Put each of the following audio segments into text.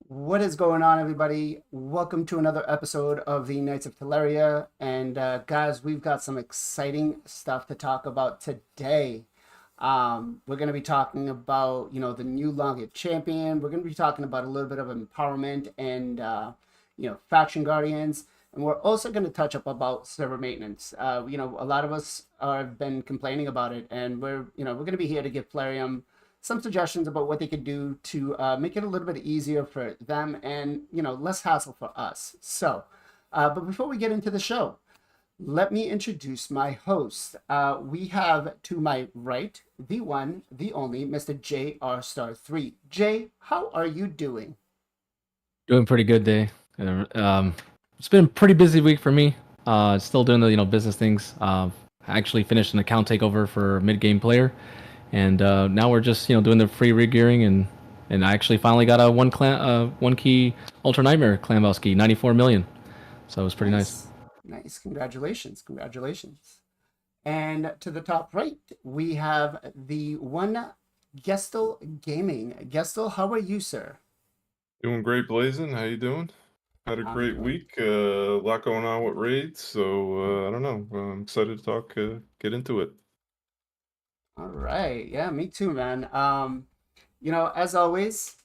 What is going on, everybody? Welcome to another episode of the Knights of Teleria. And guys, we've got some exciting stuff to talk about today. We're going to be talking about, the new Longit champion. We're going to be talking about a little bit of empowerment and, faction guardians. And we're also going to touch up about server maintenance. A lot of us have been complaining about it, and we're going to be here to give Plarium some suggestions about what they could do to make it a little bit easier for them and less hassle for us. But before we get into the show, let me introduce my host. We have to my right the one, the only, Mr. JR Star 3. Jay, how are you doing? Doing pretty good day. It's been a pretty busy week for me. Still doing the business things. I actually finished an account takeover for mid game player, and now we're just doing the free rig gearing and I actually finally got a one key Ultra Nightmare Klambowski 94 million. So it was pretty nice. Nice. Congratulations. And to the top right, we have the one Gestal Gaming. Gestal, how are you, sir? Doing great, BLAZIN. How you doing? Had a great week. A lot going on with raids, so I don't know. I'm excited to talk. Get into it. All right. Yeah, me too, man. As always,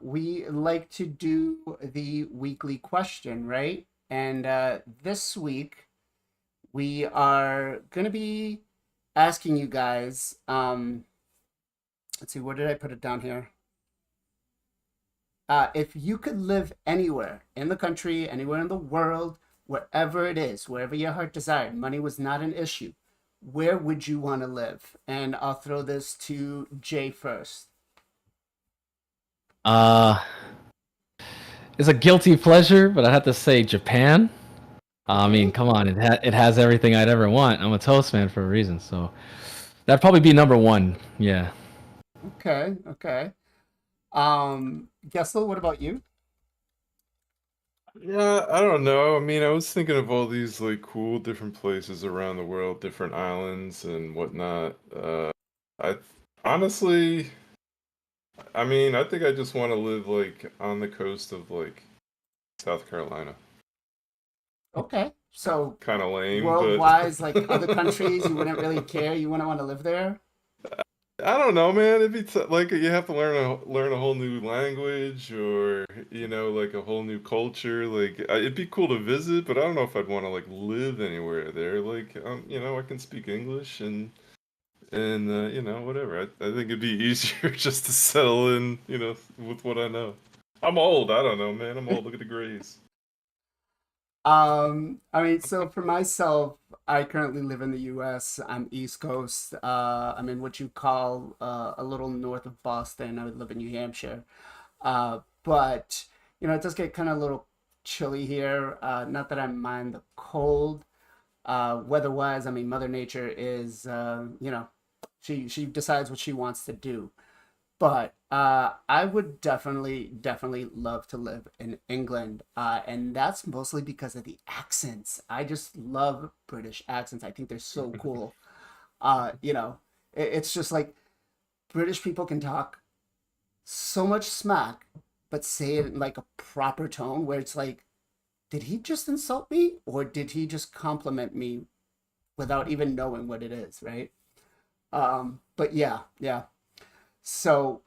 we like to do the weekly question, right? And this week we are gonna be asking you guys. Let's see, where did I put it down here? If you could live anywhere in the country, anywhere in the world, wherever it is, wherever your heart desired, money was not an issue, where would you want to live? And I'll throw this to Jay first. It's a guilty pleasure, but I have to say Japan. I mean, come on, it has everything I'd ever want. I'm a Toast man for a reason, so that'd probably be number one. Yeah. Okay. Gessel, what about you? Yeah, I don't know. I mean, I was thinking of all these like cool different places around the world, different islands and whatnot. I honestly, I mean, I think I just want to live like on the coast of like South Carolina. Okay, so Kind of lame, world-wise, like other countries, you wouldn't really care. You wouldn't want to live there. I don't know, man. It'd be like you have to learn a whole new language, or like a whole new culture. Like it'd be cool to visit, but I don't know if I'd want to like live anywhere there. Like I can speak English and whatever. I think it'd be easier just to settle in, with what I know. I'm old. I don't know, man. I'm old. Look at the grays. I mean, so for myself, I currently live in the US. I'm East Coast. I'm in what you call a little north of Boston. I would live in New Hampshire. But it does get kind of a little chilly here. Not that I mind the cold. Weather-wise, I mean, Mother Nature is, she decides what she wants to do. But I would definitely love to live in England, and that's mostly because of the accents. I just love British accents. I think they're so cool. It's just like British people can talk so much smack, but say it in like a proper tone where it's like, did he just insult me or did he just compliment me without even knowing what it is, right? But yeah. So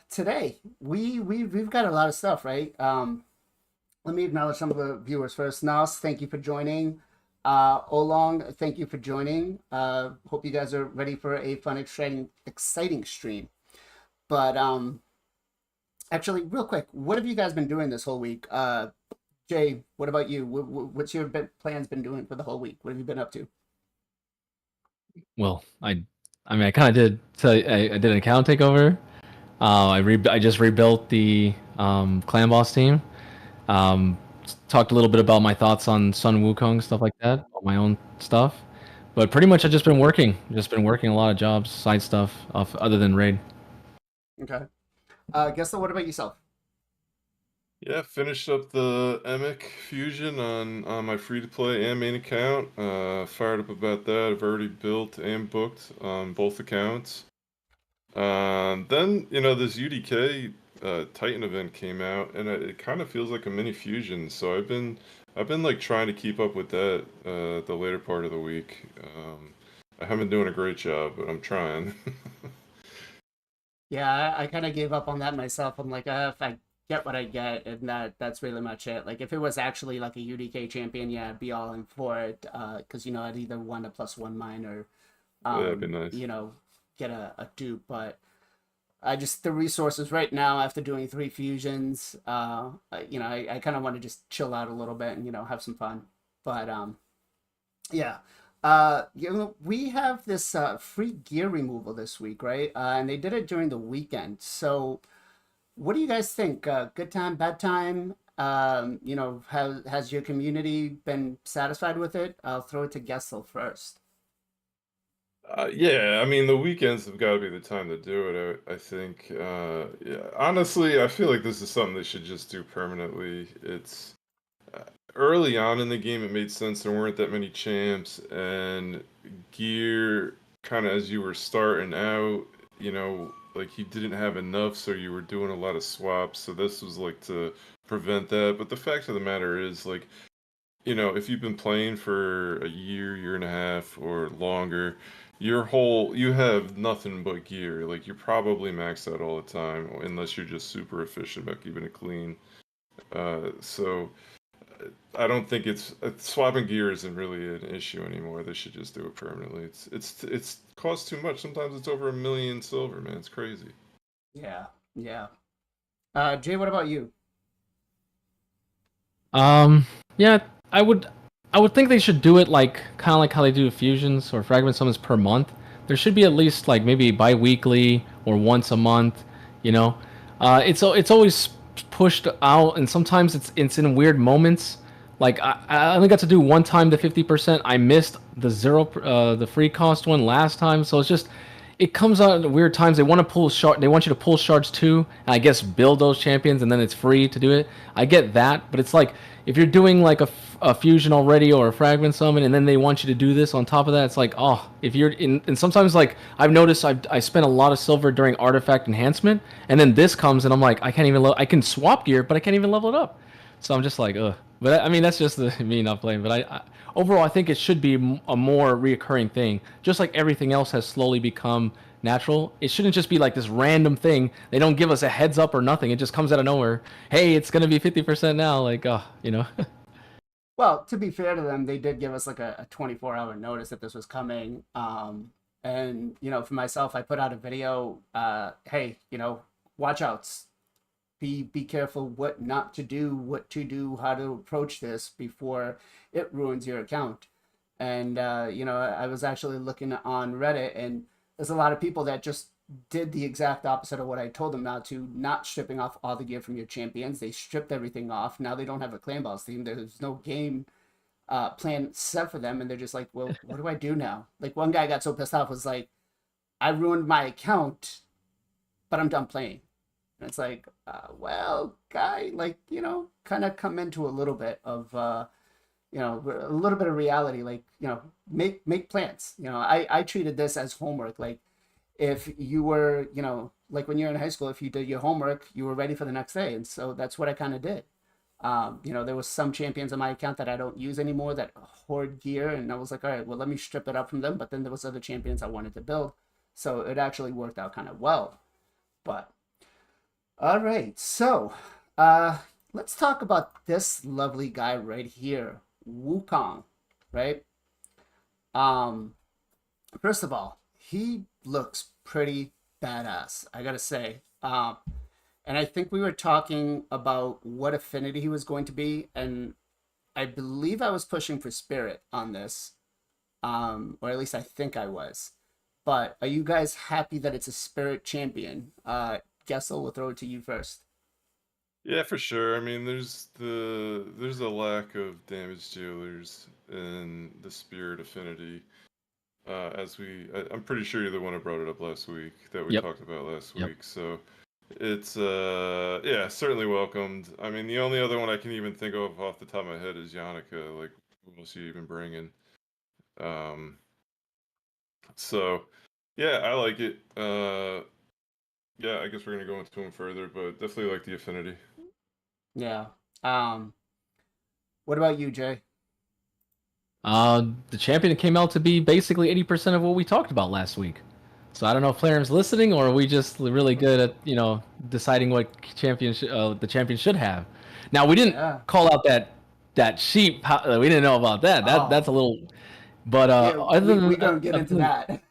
today we've got a lot of stuff, right? Let me acknowledge some of the viewers first. Nas, thank you for joining. Olong, thank you for joining. Hope you guys are ready for a fun, exciting stream. But actually, real quick, what have you guys been doing this whole week? Jay, what about you? What's your plans been doing for the whole week? What have you been up to? Well, I mean, I kind of did. So I did an account takeover. I just rebuilt the clan boss team. Um, Talked a little bit about my thoughts on Sun Wukong, stuff like that, all my own stuff. But pretty much, I've just been working. Just been working a lot of jobs, side stuff, other than raid. Okay. Guess what about yourself? Yeah, finished up the Emic Fusion on my free-to-play and main account. Fired up about that. I've already built and booked on both accounts. Then, this UDK Titan event came out, and it kind of feels like a mini fusion. So I've been like trying to keep up with that the later part of the week. I haven't been doing a great job, but I'm trying. Yeah, I kind of gave up on that myself. I'm like, if I get what I get, and that's really much it. Like, if it was actually like a UDK champion, yeah, I'd be all in for it. Because I'd either won a +1 mine or, That'd be nice. get a dupe. But I just the resources right now after doing 3 fusions. I kind of want to just chill out a little bit and have some fun. But yeah. We have this free gear removal this week, right? And they did it during the weekend. So, what do you guys think? Good time, bad time? Has your community been satisfied with it? I'll throw it to Gestal first. Yeah, I mean the weekends have got to be the time to do it. I think. Yeah, honestly, I feel like this is something they should just do permanently. It's early on in the game, it made sense. There weren't that many champs, and gear kind of as you were starting out, like you didn't have enough, so you were doing a lot of swaps. So this was like to prevent that. But the fact of the matter is, like, if you've been playing for a year and a half, or longer, you have nothing but gear. Like you're probably maxed out all the time, unless you're just super efficient about keeping it clean. So I don't think swapping gear isn't really an issue anymore. They should just do it permanently. It's costs too much. Sometimes it's over 1 million silver, man. It's crazy. Yeah, yeah. Jay, what about you? Yeah, I would I would think they should do it like kind of like how they do fusions or fragment summons per month. There should be at least like maybe bi-weekly or once a month, you know. It's always pushed out, and sometimes it's in weird moments. Like I only got to do one time the 50%. I missed the free cost one last time, so it's just it comes out at weird times. They want to pull shard. They want you to pull shards too, and I guess build those champions, and then it's free to do it. I get that, but it's like if you're doing like a fusion already or a fragment summon, and then they want you to do this on top of that, it's like, oh, if you're in, and sometimes like I've noticed I spent a lot of silver during artifact enhancement, and then this comes, and I'm like, I can't even I can swap gear, but I can't even level it up. So I'm just like, ugh. But I mean, that's just me not playing. But overall, I think it should be a more reoccurring thing. Just like everything else has slowly become natural, it shouldn't just be like this random thing. They don't give us a heads up or nothing. It just comes out of nowhere. Hey, it's gonna be 50% now. Like, oh. Well, to be fair to them, they did give us like a 24-hour notice that this was coming. And for myself, I put out a video. Hey, watch outs. Be careful what not to do, what to do, how to approach this before it ruins your account. And I was actually looking on Reddit, and there's a lot of people that just did the exact opposite of what I told them not to, not stripping off all the gear from your champions. They stripped everything off. Now they don't have a clan boss team. There's no game plan set for them, and they're just like, well, what do I do now? Like, one guy got so pissed off, was like, I ruined my account, but I'm done playing. And it's like, well, guy, like, kind of come into a little bit of, a little bit of reality. Like, make plans. I treated this as homework. Like, if you were, like when you're in high school, if you did your homework, you were ready for the next day. And so that's what I kind of did. There was some champions on my account that I don't use anymore that hoard gear. And I was like, all right, well, let me strip it up from them. But then there was other champions I wanted to build. So it actually worked out kind of well. But all right, so let's talk about this lovely guy right here, Wukong, right? Um, First of all, he looks pretty badass, I gotta say. And I think we were talking about what affinity he was going to be, and I believe I was pushing for Spirit on this, or at least I think I was. But are you guys happy that it's a Spirit champion? Gessel, we'll throw it to you first. Yeah, for sure. I mean, there's a lack of damage dealers in the Spirit Affinity. I'm pretty sure you're the one who brought it up last week, that we Yep. talked about last Yep. week. So it's yeah, certainly welcomed. I mean, the only other one I can even think of off the top of my head is Yannicka. Like, who else you even bring in? So yeah, I like it. Yeah, I guess we're gonna go into them further, but definitely like the affinity. Yeah. Um, what about you, Jay? The champion came out to be basically 80% of what we talked about last week. So I don't know if Flaren's listening, or are we just really good at deciding what the champion should have. Now we didn't Yeah. call out that sheep. We didn't know about that. That's a Oh, little. But yeah. other We than gonna get into that.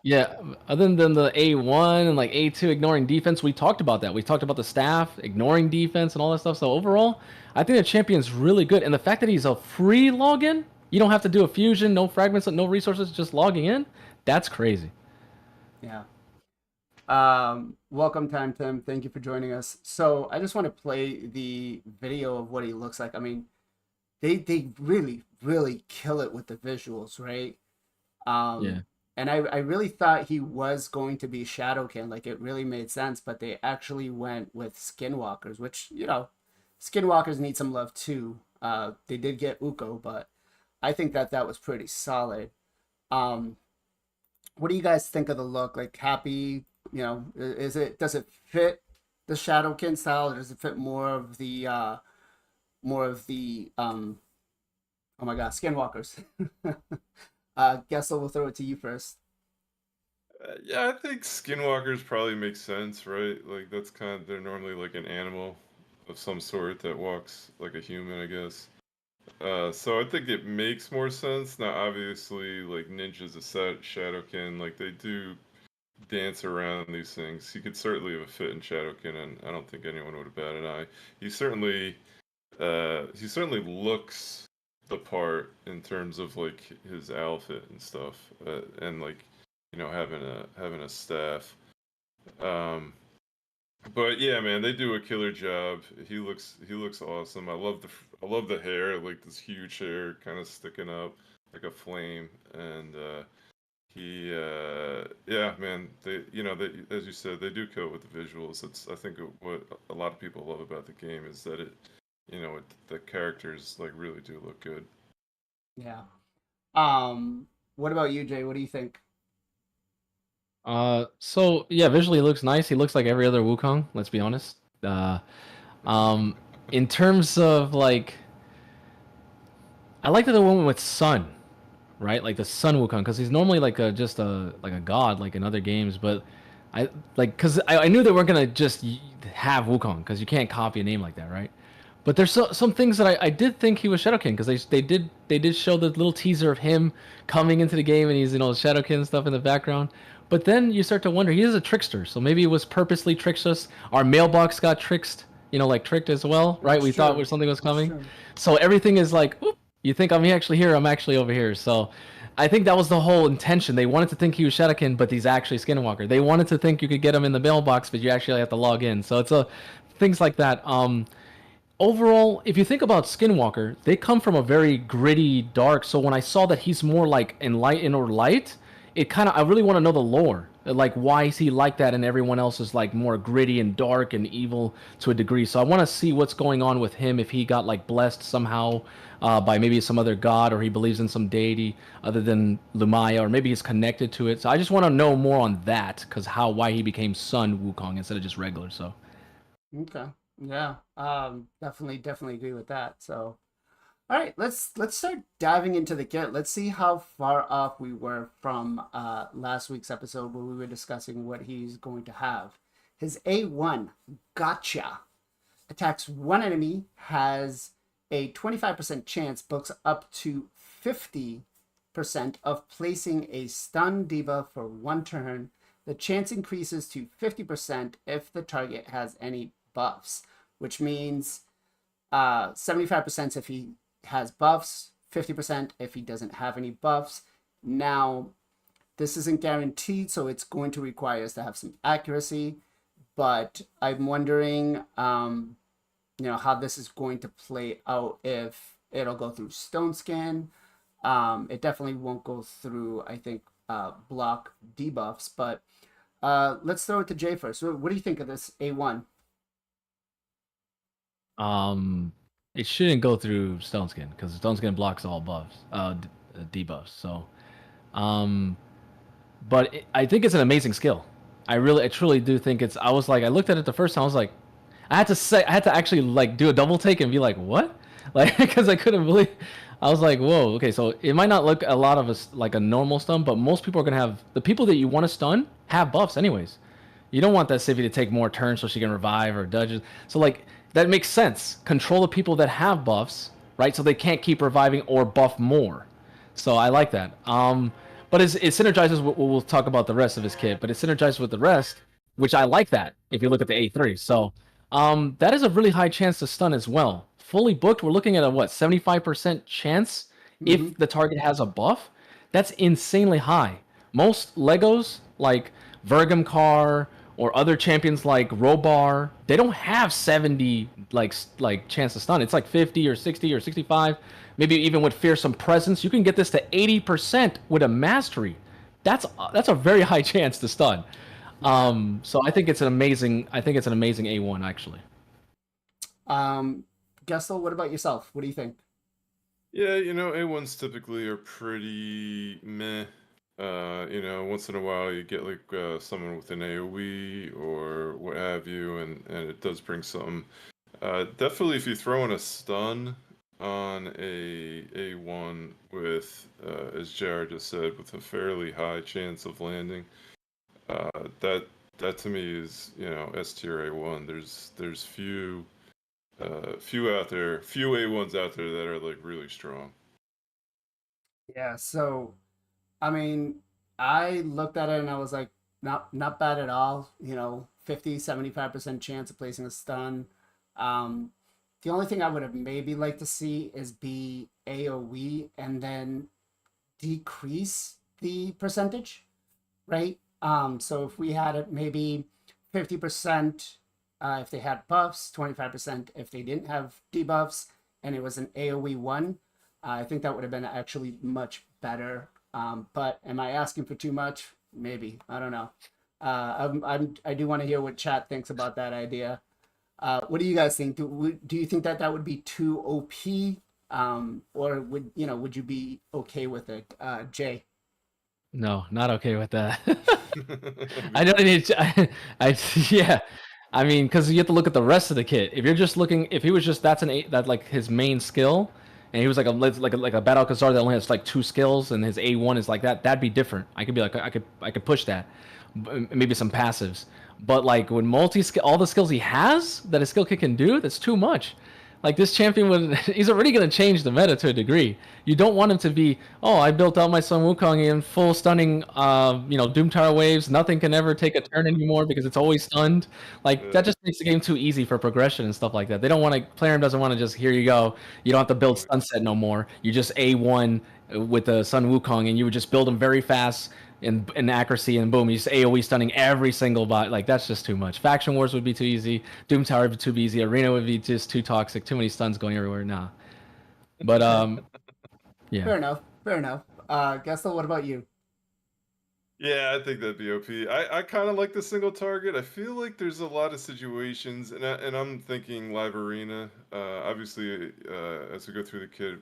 yeah, other than the A1 and like A2 ignoring defense, we talked about that. We talked about the staff ignoring defense and all that stuff. So overall, I think the champion's really good. And the fact that he's a free login, you don't have to do a fusion, no fragments, no resources, just logging in. That's crazy. Yeah. Welcome, Time Tim. Thank you for joining us. So I just want to play the video of what he looks like. I mean, they really really kill it with the visuals, right? Yeah. And I really thought he was going to be Shadowkin, like it really made sense, but they actually went with Skinwalkers, which Skinwalkers need some love too. They did get Uko, but I think that was pretty solid. Um, what do you guys think of the look? Like, happy? Does it fit the Shadowkin style, or does it fit more of the oh my god, Skinwalkers? Gessel, we'll throw it to you first. Yeah, I think skinwalkers probably make sense, right? Like they're normally like an animal of some sort that walks like a human, I guess. So I think it makes more sense. Now, obviously, like ninjas of Shadowkin, like they do dance around these things. He could certainly have a fit in Shadowkin, and I don't think anyone would have batted an eye. He certainly looks the part in terms of like his outfit and stuff, and like having a staff. Um, but yeah, man, they do a killer job. He looks awesome. I love the hair, like this huge hair kind of sticking up like a flame, and yeah, man, they as you said, they do kill it with the visuals. It's I think what a lot of people love about the game is that the characters like really do look good. Yeah. What about you, Jay? What do you think? So yeah, visually it looks nice. He looks like every other Wukong, let's be honest. Um, in terms of like, I like the one with Sun, right? Like the Sun Wukong, because he's normally like just a god, like in other games. But I like because I knew they weren't gonna just have Wukong, because you can't copy a name like that, right? But there's some things that I did think he was Shadowkin, because they did show the little teaser of him coming into the game, and he's Shadowkin stuff in the background. But then you start to wonder, he is a trickster, so maybe it was purposely tricked us. Our mailbox got tricked, like tricked as well, right? That's We thought true. something was That's coming, true. so everything is like, oop, you think I'm actually here, I'm actually over here. So I think that was the whole intention. They wanted to think he was Shadowkin, but he's actually Skinwalker. They wanted to think you could get him in the mailbox, but you actually have to log in. So it's things like that. Overall, if you think about Skinwalker, they come from a very gritty, dark. So when I saw that he's more like enlightened or light, it kind of I really want to know the lore. Like, why is he like that, and everyone else is like more gritty and dark and evil to a degree. So I want to see what's going on with him, if he got like blessed somehow by maybe some other god, or he believes in some deity other than Lumaya, or maybe he's connected to it. So I just want to know more on that, because why he became Sun Wukong instead of just regular. So. Okay. Yeah. Definitely agree with that. So, all right, let's start diving into the kit. Let's see how far off we were from last week's episode where we were discussing what he's going to have. His A1 Gotcha attacks one enemy, has a 25% chance, books up to 50% of placing a stun diva for one turn. The chance increases to 50% if the target has any buffs, which means 75% if he has buffs, 50% if he doesn't have any buffs. Now, this isn't guaranteed, so it's going to require us to have some accuracy, but I'm wondering, how this is going to play out, if it'll go through Stone Skin. It definitely won't go through, I think, block debuffs, but let's throw it to Jay first. What do you think of this A1? It shouldn't go through Stone Skin, because Stone Skin blocks all buffs, debuffs. So, but I think it's an amazing skill. I truly do think it's. I was like, I looked at it the first time. I was like, I had to actually like do a double take and be like, what? Like, because I couldn't believe. I was like, whoa, okay. So it might not look a lot of us like a normal stun, but most people are gonna have the people that you want to stun have buffs anyways. You don't want that Sivy to take more turns so she can revive or dodges. So like that makes sense. Control the people that have buffs, right? So they can't keep reviving or buff more. So I like that. But it synergizes. We'll talk about the rest of his kit, but it synergizes with the rest, which I like that. If you look at the A3, so that is a really high chance to stun as well. Fully booked, we're looking at a what 75% chance if the target has a buff. That's insanely high. Most Legos like Vergam Car or other champions like Robar, they don't have 70 like chance to stun. It's like 50 or 60 or 65. Maybe even with fearsome presence, you can get this to 80% with a mastery. That's a very high chance to stun. So I think it's an amazing A1 actually. Gestal, what about yourself? What do you think? Yeah, A1s typically are pretty meh. Once in a while you get like someone with an AoE or what have you, and it does bring something. Definitely if you throw in a stun on a A1 with, as Jarec just said, with a fairly high chance of landing, that to me is, S tier A1. There's few out there, few A1s out there that are like really strong. Yeah, so I mean, I looked at it and I was like, not bad at all. 50-75% chance of placing a stun. Um, the only thing I would have maybe liked to see is be AoE and then decrease the percentage, right? So if we had it maybe 50% if they had buffs, 25% if they didn't have debuffs, and it was an AoE one, I think that would have been actually much better. But am I asking for too much? Maybe. I don't know. I do want to hear what chat thinks about that idea. What do you guys think? Do you think that that would be too OP, or would you be okay with it, Jay? No, not okay with that. I don't need to, yeah. I mean, because you have to look at the rest of the kit. If you're just looking, if he was just that like his main skill, and he was like a Battle Kazar that only has like 2 skills, and his A1 is like that, that'd be different. I could be like I could push that, maybe some passives. But like when all the skills he has that his skill kit can do, that's too much. Like this champion would, he's already gonna change the meta to a degree. You don't want him to be, oh, I built out my son Wukong in full stunning, Doom Tower waves. Nothing can ever take a turn anymore because it's always stunned. Like that just makes the game too easy for progression and stuff like that. They don't want to. Player doesn't want to just here you go. You don't have to build Sunset no more. You just A1 with the Sun Wukong, and you would just build them very fast in accuracy, and boom, you just AoE stunning every single bot. Like that's just too much. Faction Wars would be too easy. Doom Tower would be too easy. Arena would be just too toxic. Too many stuns going everywhere. Nah. But yeah. Fair enough. Fair enough. Gestel, what about you? Yeah, I think that'd be OP. I kind of like the single target. I feel like there's a lot of situations, and I'm thinking live arena. Obviously, as we go through the kit,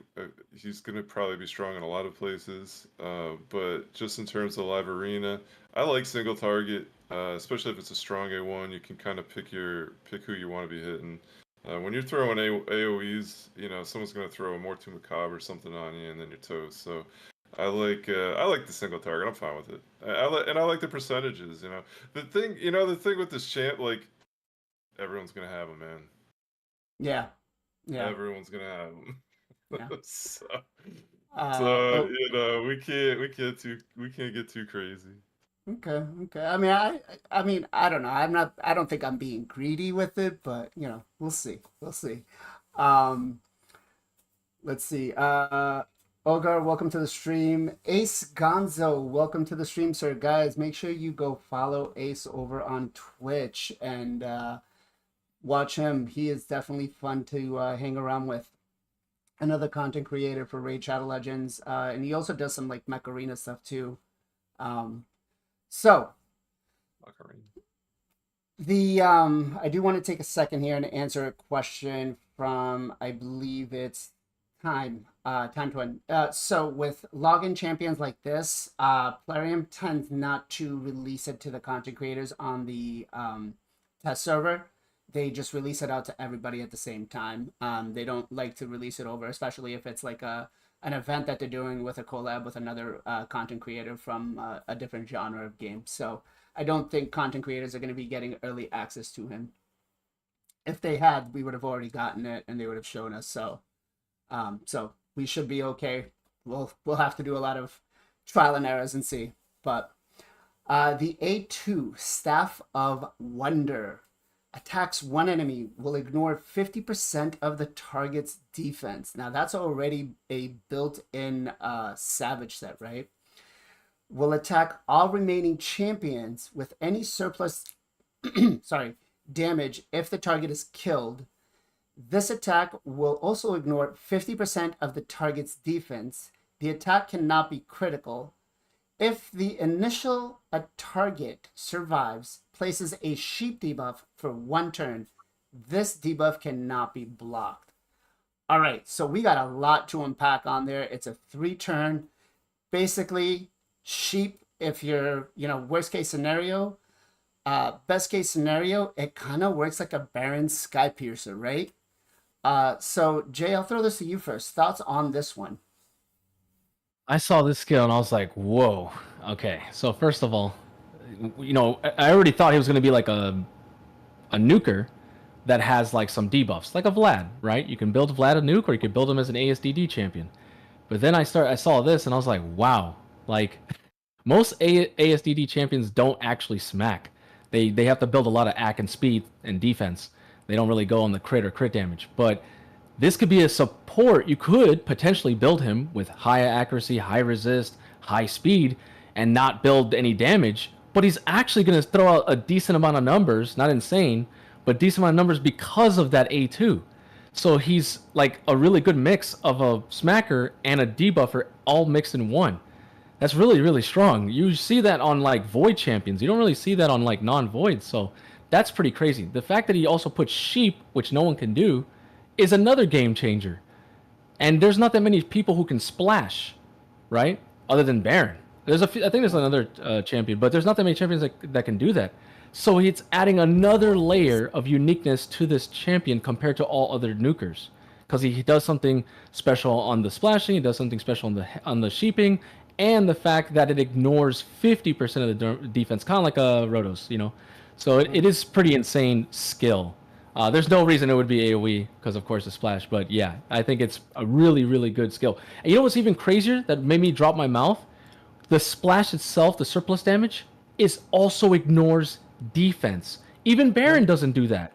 he's gonna probably be strong in a lot of places. But just in terms of live arena, I like single target, especially if it's a strong A1. You can kind of pick who you want to be hitting. When you're throwing AOEs, someone's gonna throw a Mortu Macabre or something on you, and then you're toast. So. I like the single target. I'm fine with it. I like the percentages. The thing with this champ, like everyone's gonna have him, man. Yeah. Yeah. Everyone's gonna have him. Yeah. so Oh, we can't get too crazy. okay. Okay. I mean, I don't know. I don't think I'm being greedy with it, but we'll see. We'll see. Um, let's see. Olgar, welcome to the stream. Ace Gonzo, welcome to the stream, sir. Guys, make sure you go follow Ace over on Twitch and watch him. He is definitely fun to hang around with. Another content creator for Raid Shadow Legends, and he also does some like Mech Arena stuff too. So I do want to take a second here and answer a question from, I believe it's Time. Tantuan. So with login champions like this, Plarium tends not to release it to the content creators on the test server. They just release it out to everybody at the same time. They don't like to release it over, especially if it's like an event that they're doing with a collab with another content creator from a different genre of game. So I don't think content creators are going to be getting early access to him. If they had, we would have already gotten it and they would have shown us. So we should be okay. We'll have to do a lot of trial and errors and see. But the A2 Staff of Wonder attacks one enemy, will ignore 50% of the target's defense. Now that's already a built-in Savage set, right? Will attack all remaining champions with any surplus damage if the target is killed. This attack will also ignore 50% of the target's defense. The attack cannot be critical. If the initial target survives, places a sheep debuff for 1 turn, this debuff cannot be blocked. All right, so we got a lot to unpack on there. It's a 3-turn. Basically, sheep, if you're, worst case scenario, best case scenario, it kind of works like a Baron Skypiercer, right? So Jay, I'll throw this to you first. Thoughts on this one? I saw this skill and I was like, whoa. Okay, so first of all, I already thought he was going to be like a nuker that has like some debuffs, like a Vlad, right? You can build Vlad a nuke, or you could build him as an ASDD champion. But then I saw this and I was like, wow. Like, most ASDD champions don't actually smack. They have to build a lot of AC and speed and defense. They don't really go on the crit or crit damage. But this could be a support. You could potentially build him with high accuracy, high resist, high speed, and not build any damage. But he's actually going to throw out a decent amount of numbers, not insane, but decent amount of numbers because of that A2. So he's like a really good mix of a smacker and a debuffer all mixed in one. That's really, really strong. You see that on like Void champions. You don't really see that on like non-Void. So that's pretty crazy. The fact that he also puts Sheep, which no one can do, is another game changer. And there's not that many people who can splash, right? Other than Baron. There's I think there's another champion, but there's not that many champions that can do that. So it's adding another layer of uniqueness to this champion compared to all other nukers, because he does something special on the splashing, he does something special on the sheeping, and the fact that it ignores 50% of the defense, kind of like a Rotos, So it is pretty insane skill. There's no reason it would be AoE because, of course, the splash. But yeah, I think it's a really, really good skill. And you know what's even crazier that made me drop my mouth? The splash itself, the surplus damage, also ignores defense. Even Baron doesn't do that.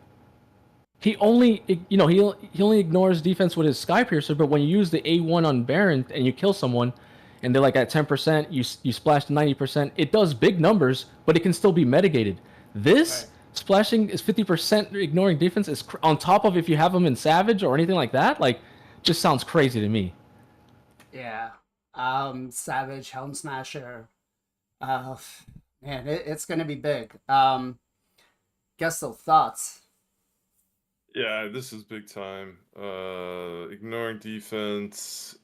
He only, he only ignores defense with his Skypiercer. But when you use the A1 on Baron and you kill someone, and they're like at 10%, you splash to 90%, it does big numbers, but it can still be mitigated. This splashing is 50% ignoring defense is on top of if you have them in Savage or anything like that. Like, just sounds crazy to me. Yeah. Savage, Helm Smasher. Man, it's gonna be big. Gestal, thoughts? Yeah, this is big time. Ignoring defense,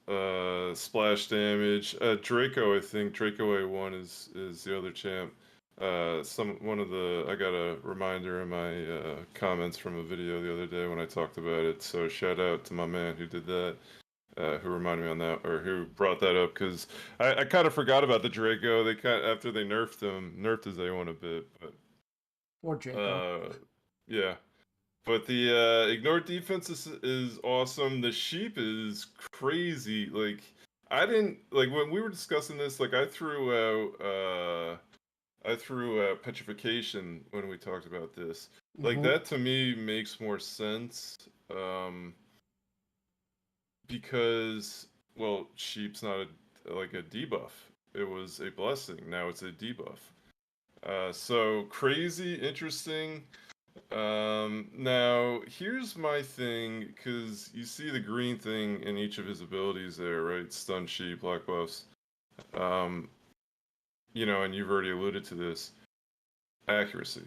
splash damage. Draco, I think Draco A1 is the other champ. I got a reminder in my comments from a video the other day when I talked about it. So shout out to my man who did that, who reminded me on that, or who brought that up, because I kind of forgot about the Draco. After they nerfed his A1 a bit, but Or Draco. yeah. But the ignore defense is awesome. The sheep is crazy. Like, I didn't like when we were discussing this. Like, I threw out petrification when we talked about this. Like, that to me makes more sense. Because, well, sheep's not like a debuff. It was a blessing. Now it's a debuff. So crazy, interesting. Now here's my thing, because you see the green thing in each of his abilities there, right? Stun, sheep, black buffs. And you've already alluded to this. Accuracy.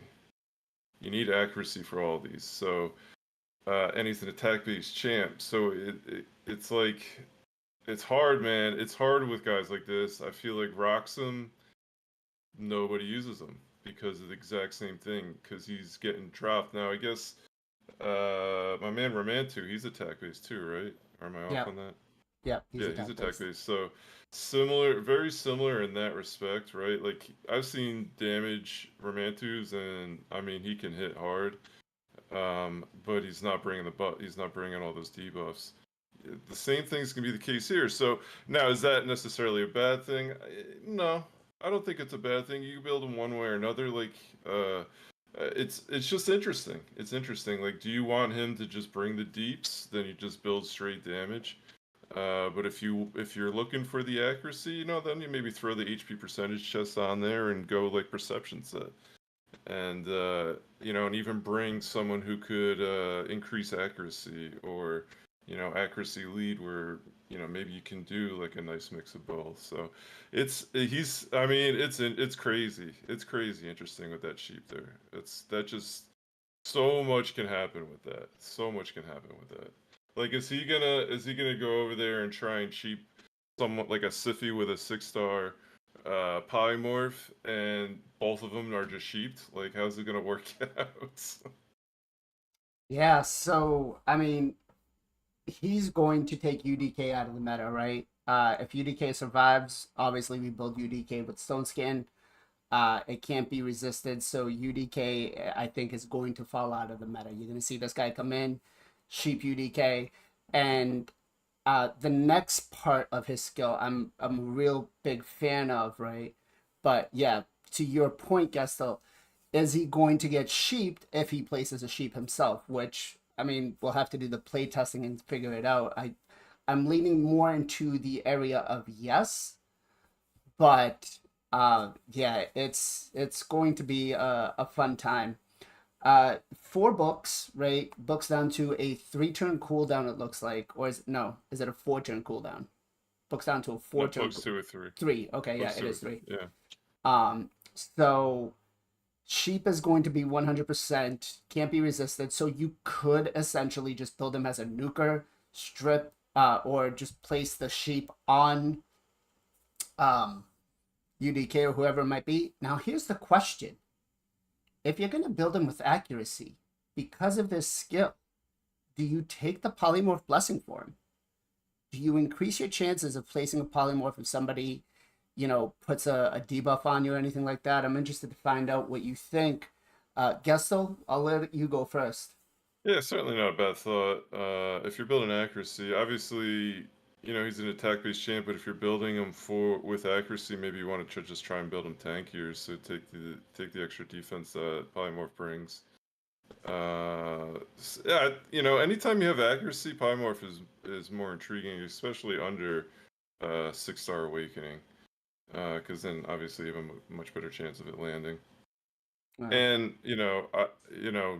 You need accuracy for all these. So, and he's an attack-based champ, so it's like it's hard, man. It's hard with guys like this. I feel like Roxham, nobody uses him because of the exact same thing. Because he's getting dropped now. I guess my man Romantu, he's attack based too, right? Or am I off on that? Yeah, he's attack based. So similar, very similar in that respect, right? Like I've seen damage Romantus, and I mean he can hit hard, but he's not bringing he's not bringing all those debuffs. The same thing's gonna be the case here. So now, is that necessarily a bad thing? No, I don't think it's a bad thing. You can build them one way or another. Like, it's just interesting. It's interesting. Like, do you want him to just bring the deeps? Then you just build straight damage. But if you're looking for the accuracy, then you maybe throw the HP percentage chest on there and go like perception set, and and even bring someone who could increase accuracy, or accuracy lead, where maybe you can do like a nice mix of both. So it's crazy. It's crazy interesting with that sheep there. Just so much can happen with that. So much can happen with that. Like, is he gonna go over there and try and sheep someone like a Siphi with a 6-star polymorph, and both of them are just sheeped? Like, how's it gonna work out? Yeah, so I mean, he's going to take UDK out of the meta, right? If UDK survives, obviously we build UDK with Stone Skin. It can't be resisted, so UDK I think is going to fall out of the meta. You're gonna see this guy come in, sheep UDK, and the next part of his skill I'm a real big fan of, right? But yeah, to your point, Gestal, is he going to get sheeped if he places a sheep himself? Which, I mean, we'll have to do the play testing and figure it out. I'm leaning more into the area of yes, but yeah, it's going to be a fun time. 4 books, right? Books down to a 3-turn cooldown, it looks like. Or is it a 4-turn cooldown? Books down to a 4-turn. Books 2 or 3. 3. Okay, yeah, it is 3. Yeah. So sheep is going to be 100%, can't be resisted. So you could essentially just build him as a nuker, strip, or just place the sheep on UDK or whoever it might be. Now here's the question. If you're going to build him with accuracy, because of this skill, do you take the polymorph blessing for him? Do you increase your chances of placing a polymorph if somebody, puts a debuff on you or anything like that? I'm interested to find out what you think. Gestal, I'll let you go first. Yeah, certainly not a bad thought. If you're building accuracy, obviously, he's an attack-based champ, but if you're building him with accuracy, maybe you want to just try and build him tankier, so take the extra defense that polymorph brings. Yeah, anytime you have accuracy, polymorph is more intriguing, especially under 6-star awakening, because then obviously you have a much better chance of it landing. Right. And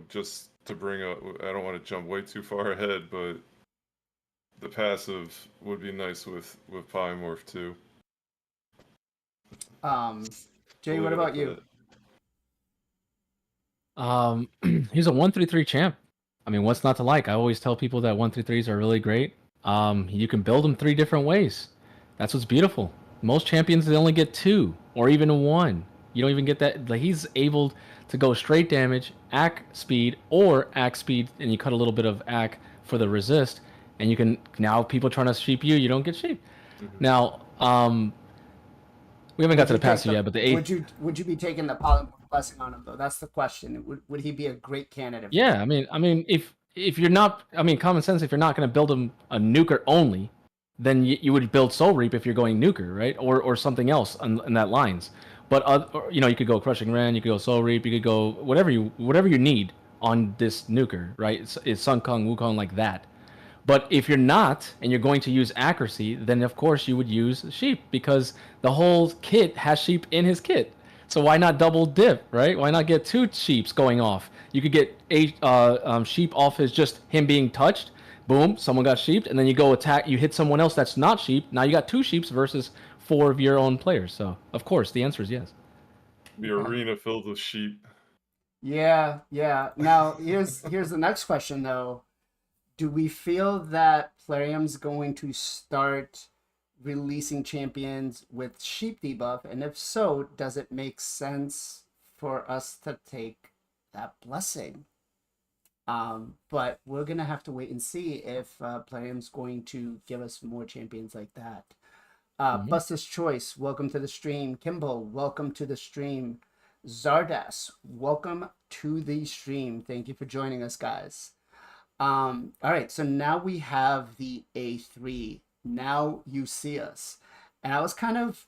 just to bring up, I don't want to jump way too far ahead, but the passive would be nice with polymorph too. Jay, what about you? He's a 1-3-3 champ. I mean, what's not to like? I always tell people that 1-3-3s are really great. You can build them 3 different ways. That's what's beautiful. Most champions, they only get 2 or even 1. You don't even get that. Like, he's able to go straight damage, AC speed, or AC speed, and you cut a little bit of AC for the resist, and you can, now people trying to sheep you don't get sheep. Mm-hmm. Now, we haven't got to the passive yet, but the 8th... Would you be taking the polymorph blessing on him, though? That's the question. Would he be a great candidate? Yeah, I mean, if you're not, common sense, if you're not going to build him a nuker only, then you would build Soul Reap if you're going nuker, right? Or something else in that lines. But you could go Crushing Ren, you could go Soul Reap, you could go whatever you need on this nuker, right? It's Sun Kong, Wukong, like that. But if you're not, and you're going to use accuracy, then of course you would use sheep, because the whole kit has sheep in his kit. So why not double dip, right? Why not get 2 sheeps going off? You could get 8 sheep off his just him being touched. Boom, someone got sheeped, and then you go attack. You hit someone else that's not sheep. Now you got 2 sheeps versus 4 of your own players. So of course the answer is yes. The arena filled with sheep. Yeah. Now here's the next question though. Do we feel that Plarium's going to start releasing champions with sheep debuff? And if so, does it make sense for us to take that blessing? But we're gonna have to wait and see if Plarium's going to give us more champions like that. Buster's Choice, welcome to the stream. Kimbo, welcome to the stream. Zardas, welcome to the stream. Thank you for joining us, guys. All right, so now we have the A3. Now you see us. And I was kind of,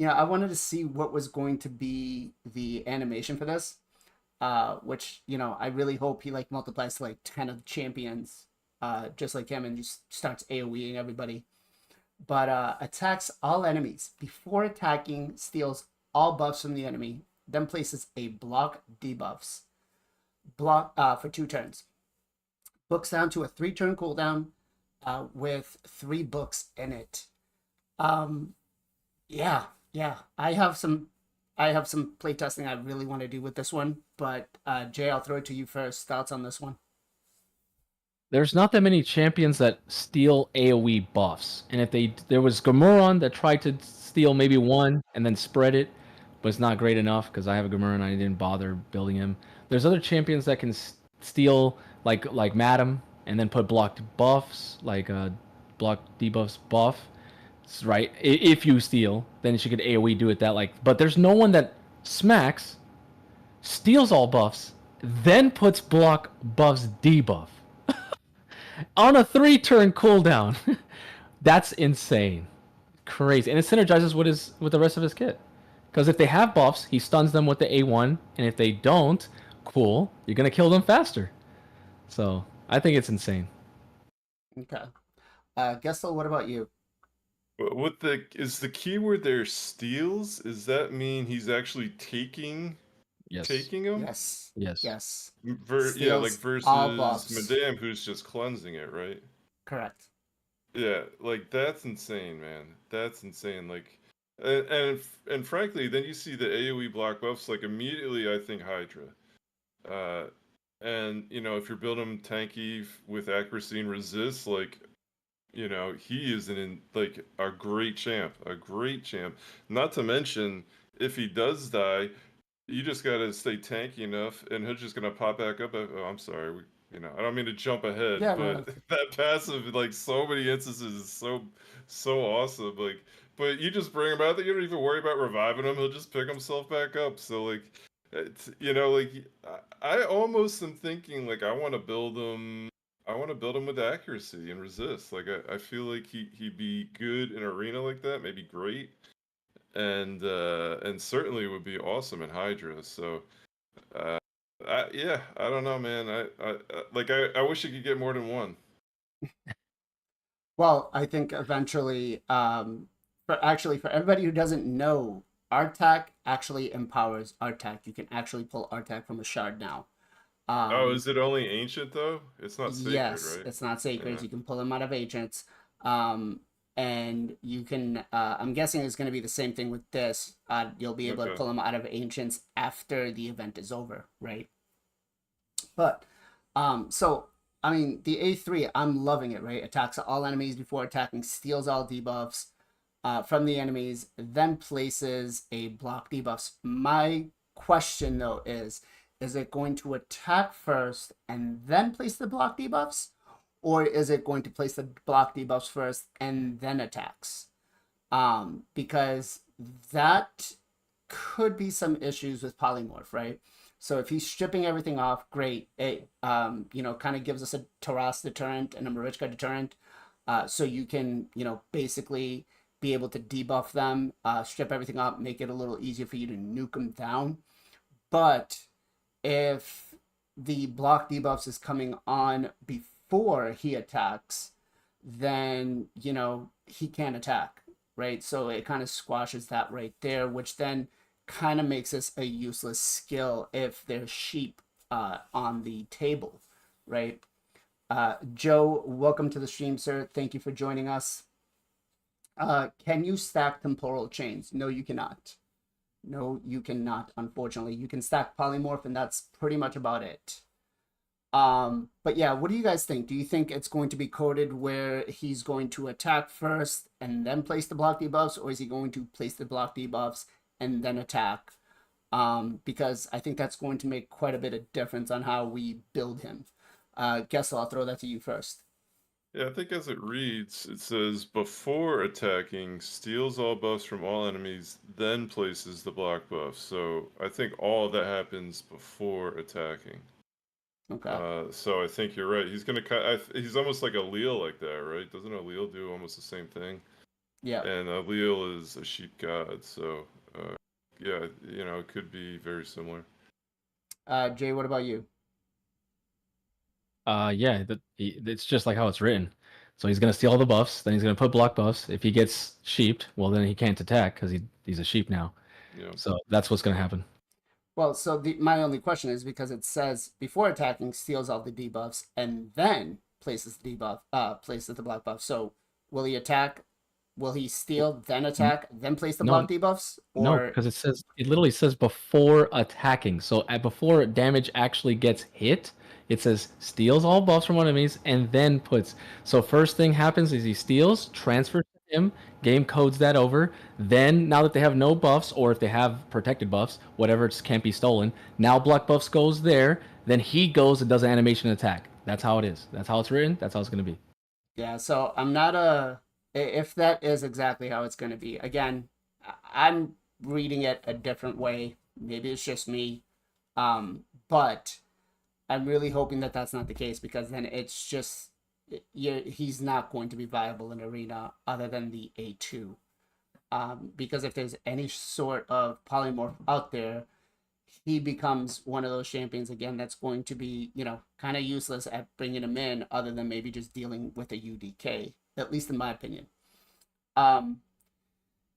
I wanted to see what was going to be the animation for this. Which, I really hope he multiplies to 10 of the champions, just like him, and just starts AoEing everybody. But attacks all enemies. Before attacking, steals all buffs from the enemy, then places a block debuffs for 2 turns. Books down to a 3-turn cooldown with 3 books in it. Yeah. I have some playtesting I really want to do with this one, but Jay, I'll throw it to you first. Thoughts on this one? There's not that many champions that steal AoE buffs, and if there was Gamuron that tried to steal maybe 1 and then spread it, but it's not great enough because I have a Gamuron and I didn't bother building him. There's other champions that can steal like Madam and then put blocked buffs, block debuffs buff. Right, if you steal, then she could AoE do it but there's no one that smacks, steals all buffs, then puts block buffs debuff on a 3-turn cooldown. That's insane, crazy, and it synergizes with the rest of his kit. Because if they have buffs, he stuns them with the A1, and if they don't, cool, you're gonna kill them faster. So I think it's insane. Okay, Gestal, what about you? Is the keyword there steals? Does that mean he's actually taking them? Yes. Versus Madame, who's just cleansing it, right? Correct. Yeah, that's insane, man. That's insane. And frankly, then you see the AoE block buffs. Immediately, I think Hydra. And if you're building him tanky with accuracy and resist, he is a great champ, Not to mention, if he does die, you just gotta stay tanky enough, and he's just gonna pop back up. Oh, I'm sorry, I don't mean to jump ahead, but that passive, so many instances, is so awesome. But you just bring him out there, you don't even worry about reviving him. He'll just pick himself back up. So I almost am thinking I want to build him. I want to build him with accuracy and resist. I feel like he'd be good in arena like that, maybe great, and certainly would be awesome in Hydra. So, I don't know, man. I wish he could get more than 1. Well, I think eventually, for everybody who doesn't know, Artak actually empowers Artak. You can actually pull Artak from a shard now. Is it only ancient though? It's not sacred, yes, right? It's not sacred. Yeah. You can pull them out of ancients. And you can, I'm guessing it's going to be the same thing with this. You'll be able to pull them out of ancients after the event is over, right? But, so, I mean, the A3, I'm loving it, right? Attacks all enemies before attacking, steals all debuffs from the enemies, then places a block debuffs. My question, though, is it going to attack first and then place the block debuffs? Or is it going to place the block debuffs first and then attacks? Because that could be some issues with Polymorph, right? So if he's stripping everything off, great. It kind of gives us a Taras deterrent and a Marichka deterrent. So you can, basically be able to debuff them, strip everything up, make it a little easier for you to nuke them down. But if the block debuffs is coming on before he attacks, then he can't attack, right? So it kind of squashes that right there, which then kind of makes this a useless skill if there's sheep on the table, right? Joe, welcome to the stream, sir. Thank you for joining us. Can you stack temporal chains? No, you cannot. No, you cannot, unfortunately. You can stack polymorph, and that's pretty much about it. But yeah, what do you guys think? Do you think it's going to be coded where he's going to attack first and then place the block debuffs, or is he going to place the block debuffs and then attack? Because I think that's going to make quite a bit of difference on how we build him. Guess I'll throw that to you first. Yeah, I think as it reads, it says before attacking, steals all buffs from all enemies, then places the block buff. So I think all of that happens before attacking. Okay. So I think you're right. He's gonna he's almost like a Leal like that, right? Doesn't a Leal do almost the same thing? Yeah. And a Leal is a sheep god, so yeah, it could be very similar. Jay, what about you? Yeah, it's just like how it's written. So he's gonna steal all the buffs, then he's gonna put block buffs. If he gets sheeped, well then he can't attack because he's a sheep now. Yeah. So that's what's gonna happen. Well, so my only question is because it says before attacking steals all the debuffs and then places the places the block buff. So will he attack? Will he steal then attack then place the No, block debuffs? No, Or because it literally says before attacking. So before damage actually gets hit, it says steals all buffs from enemies and then puts. So first thing happens is he steals, transfers to him, game codes that over. Then now that they have no buffs, or if they have protected buffs, whatever just can't be stolen. Now block buffs goes there. Then he goes and does an animation attack. That's how it is. That's how it's written. That's how it's gonna be. yeah, so I'm not if that is exactly how it's going to be. Again, I'm reading it a different way. Maybe it's just me. But I'm really hoping that that's not the case because then it's just he's not going to be viable in arena other than the A2. Because if there's any sort of polymorph out there, he becomes one of those champions again that's going to be, kind of useless at bringing him in other than maybe just dealing with a UDK, at least in my opinion. Um,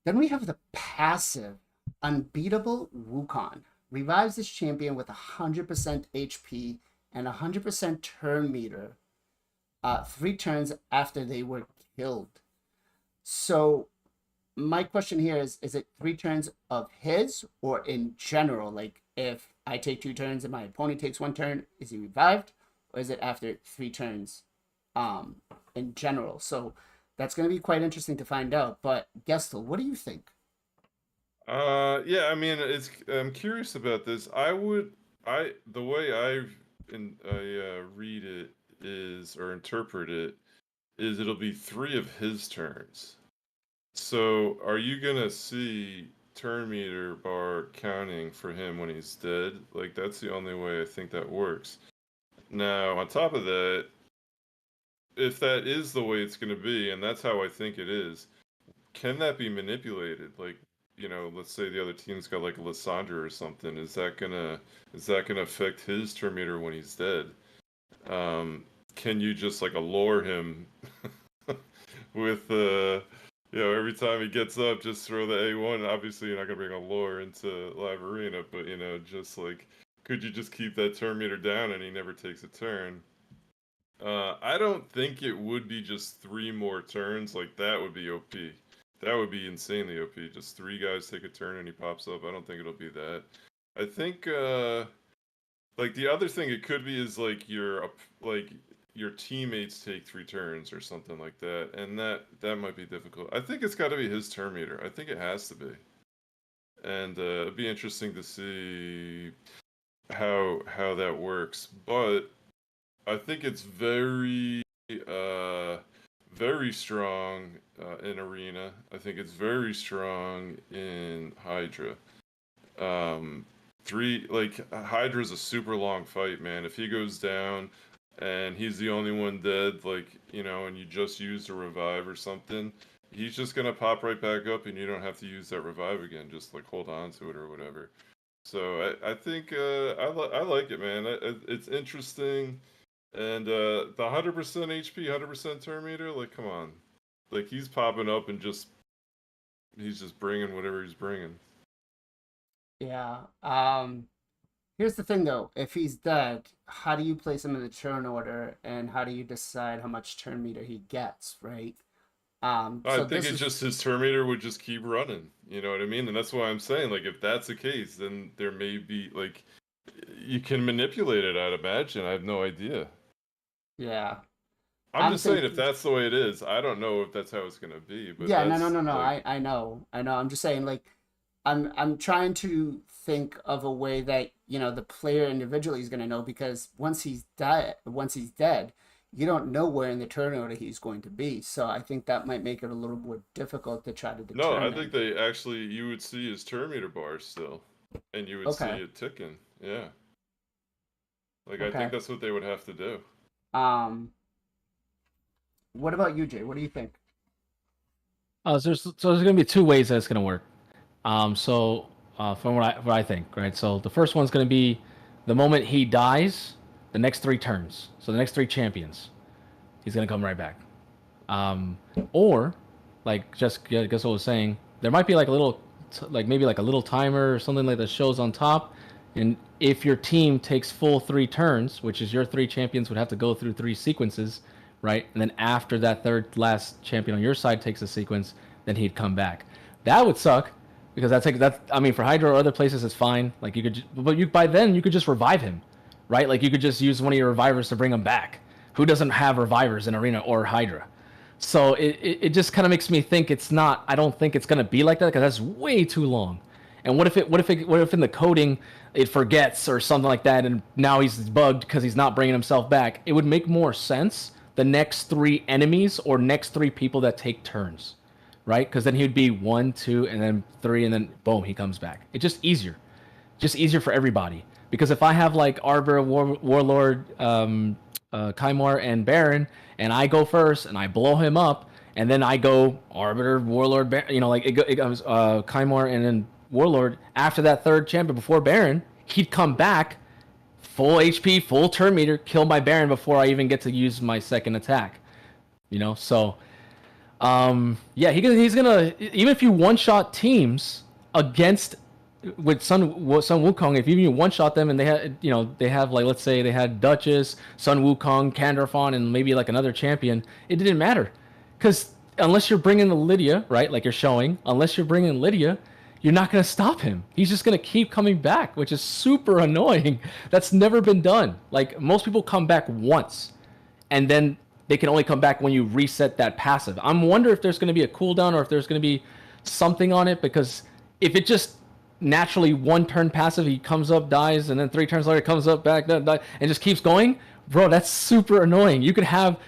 then we have the passive unbeatable Wukong. Revives this champion with 100% HP and 100% turn meter 3 turns after they were killed. So my question here is it 3 turns of his or in general? Like if I take 2 turns and my opponent takes 1 turn, is he revived? Or is it after 3 turns in general? So that's going to be quite interesting to find out. But Gestal, what do you think? Yeah, I mean, I'm curious about this. The way I read it is, or interpret it, is it'll be 3 of his turns. So, are you gonna see turn meter bar counting for him when he's dead? Like, that's the only way I think that works. Now, on top of that, if that is the way it's gonna be, and that's how I think it is, can that be manipulated? Like, let's say the other team's got like a Lissandra or something. Is that gonna affect his turn meter when he's dead? Can you just like allure him with every time he gets up, just throw the A1. Obviously, you're not gonna bring a lore into live arena, but just like, could you just keep that turn meter down and he never takes a turn? I don't think it would be just 3 more turns. Like that would be OP. That would be insanely OP. Just 3 guys take a turn and he pops up. I don't think it'll be that. I think like the other thing it could be is like your teammates take 3 turns or something like that, and that might be difficult. I think it's got to be his turn meter. I think it has to be, and it'd be interesting to see how that works. But I think it's very very strong in arena. I think it's very strong in Hydra. 3 like Hydra's a super long fight, man. If he goes down and he's the only one dead, like, and you just used a revive or something, he's just gonna pop right back up and you don't have to use that revive again. Just like hold on to it or whatever. So I think I like it, man. It's interesting, and the 100% HP, 100% turn meter, like come on, like he's popping up and he's just bringing whatever he's bringing. Yeah. Here's the thing though, if he's dead, how do you place him in the turn order and how do you decide how much turn meter he gets, right? I So think this it's is just his turn meter would just keep running. You know what I mean? And that's why I'm saying, like, if that's the case, then there may be like, you can manipulate it, I'd imagine. I have no idea. Yeah. I'm just saying, if that's the way it is, I don't know if that's how it's gonna be. But Yeah, no, that's no, no, no. like, I know. I'm just saying, like, I'm trying to think of a way that, the player individually is gonna know, because once he's dead, you don't know where in the turn order he's going to be. So I think that might make it a little more difficult to try to no, I determine. think you would see his turn meter bar still, and you would see Okay. it ticking. Yeah, like I think Okay. that's what they would have to do. Um, what about you, Jay? What do you think? So there's going to be two ways that it's going to work. From what I think, right? So the first one's going to be the moment he dies, the next 3 turns. So the next 3 champions, he's going to come right back. Or, like just I guess what I was saying, there might be like a little, like maybe like a little timer or something like that shows on top, and if your team takes full 3 turns, which is your 3 champions would have to go through 3 sequences, right? And then after that third last champion on your side takes a sequence, then he'd come back. That would suck because I mean, for Hydra or other places it's fine. Like you could, but by then you could just revive him, right? Like you could just use one of your revivers to bring him back. Who doesn't have revivers in Arena or Hydra? So it just kind of makes me think it's not. I don't think it's gonna be like that because that's way too long. And what if in the coding it forgets or something like that, and now he's bugged because he's not bringing himself back? It would make more sense the next 3 enemies or next 3 people that take turns, right? Because then he'd be 1, 2, and then 3, and then boom, he comes back. It's just easier for everybody. Because if I have like Arbor, Warlord, Kymar, and Baron, and I go first and I blow him up, and then I go Arbiter, Warlord, like it goes Kymar and then Warlord. After that third champion before Baron, he'd come back, full HP, full turn meter, kill my Baron before I even get to use my second attack. So yeah, he's gonna, even if you one-shot teams against with Sun Wukong, if you one-shot them and they have like, let's say they had Duchess, Sun Wukong, Kandarfon, and maybe like another champion, it didn't matter, because unless you're bringing the Lydia, right, like you're showing, unless you're bringing Lydia, you're not going to stop him. He's just going to keep coming back, which is super annoying. That's never been done. Like most people come back once, and then they can only come back when you reset that passive. I'm wondering if there's going to be a cooldown or if there's going to be something on it, because if it just naturally 1 turn passive, he comes up, dies, and then 3 turns later comes up, back, and just keeps going, bro, that's super annoying. You could have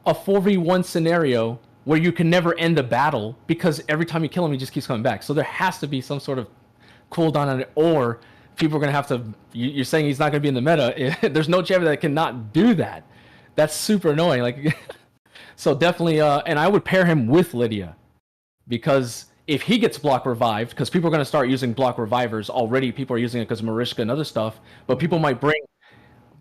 a 4v1 scenario where you can never end the battle because every time you kill him, he just keeps coming back. So there has to be some sort of cooldown on it, or people are going to have to, you're saying he's not going to be in the meta. There's no champion that cannot do that. That's super annoying. Like, so definitely, and I would pair him with Lydia, because if he gets block revived, because people are going to start using block revivers already. People are using it because of Marishka and other stuff, but people might bring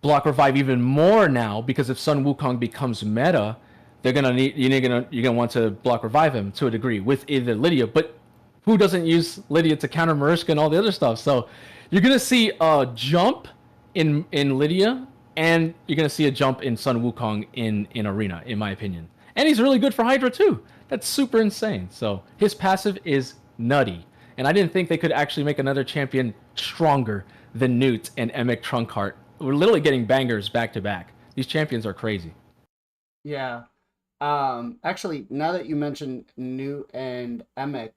block revive even more now, because if Sun Wukong becomes meta, you're gonna want to block revive him to a degree with either Lydia. But who doesn't use Lydia to counter Marishka and all the other stuff? So you're gonna see a jump in Lydia, and you're gonna see a jump in Sun Wukong in Arena, in my opinion. And he's really good for Hydra too. That's super insane. So his passive is nutty. And I didn't think they could actually make another champion stronger than Newt and Emic Trunkheart. We're literally getting bangers back to back. These champions are crazy. Yeah. Actually, now that you mentioned Newt and Emic,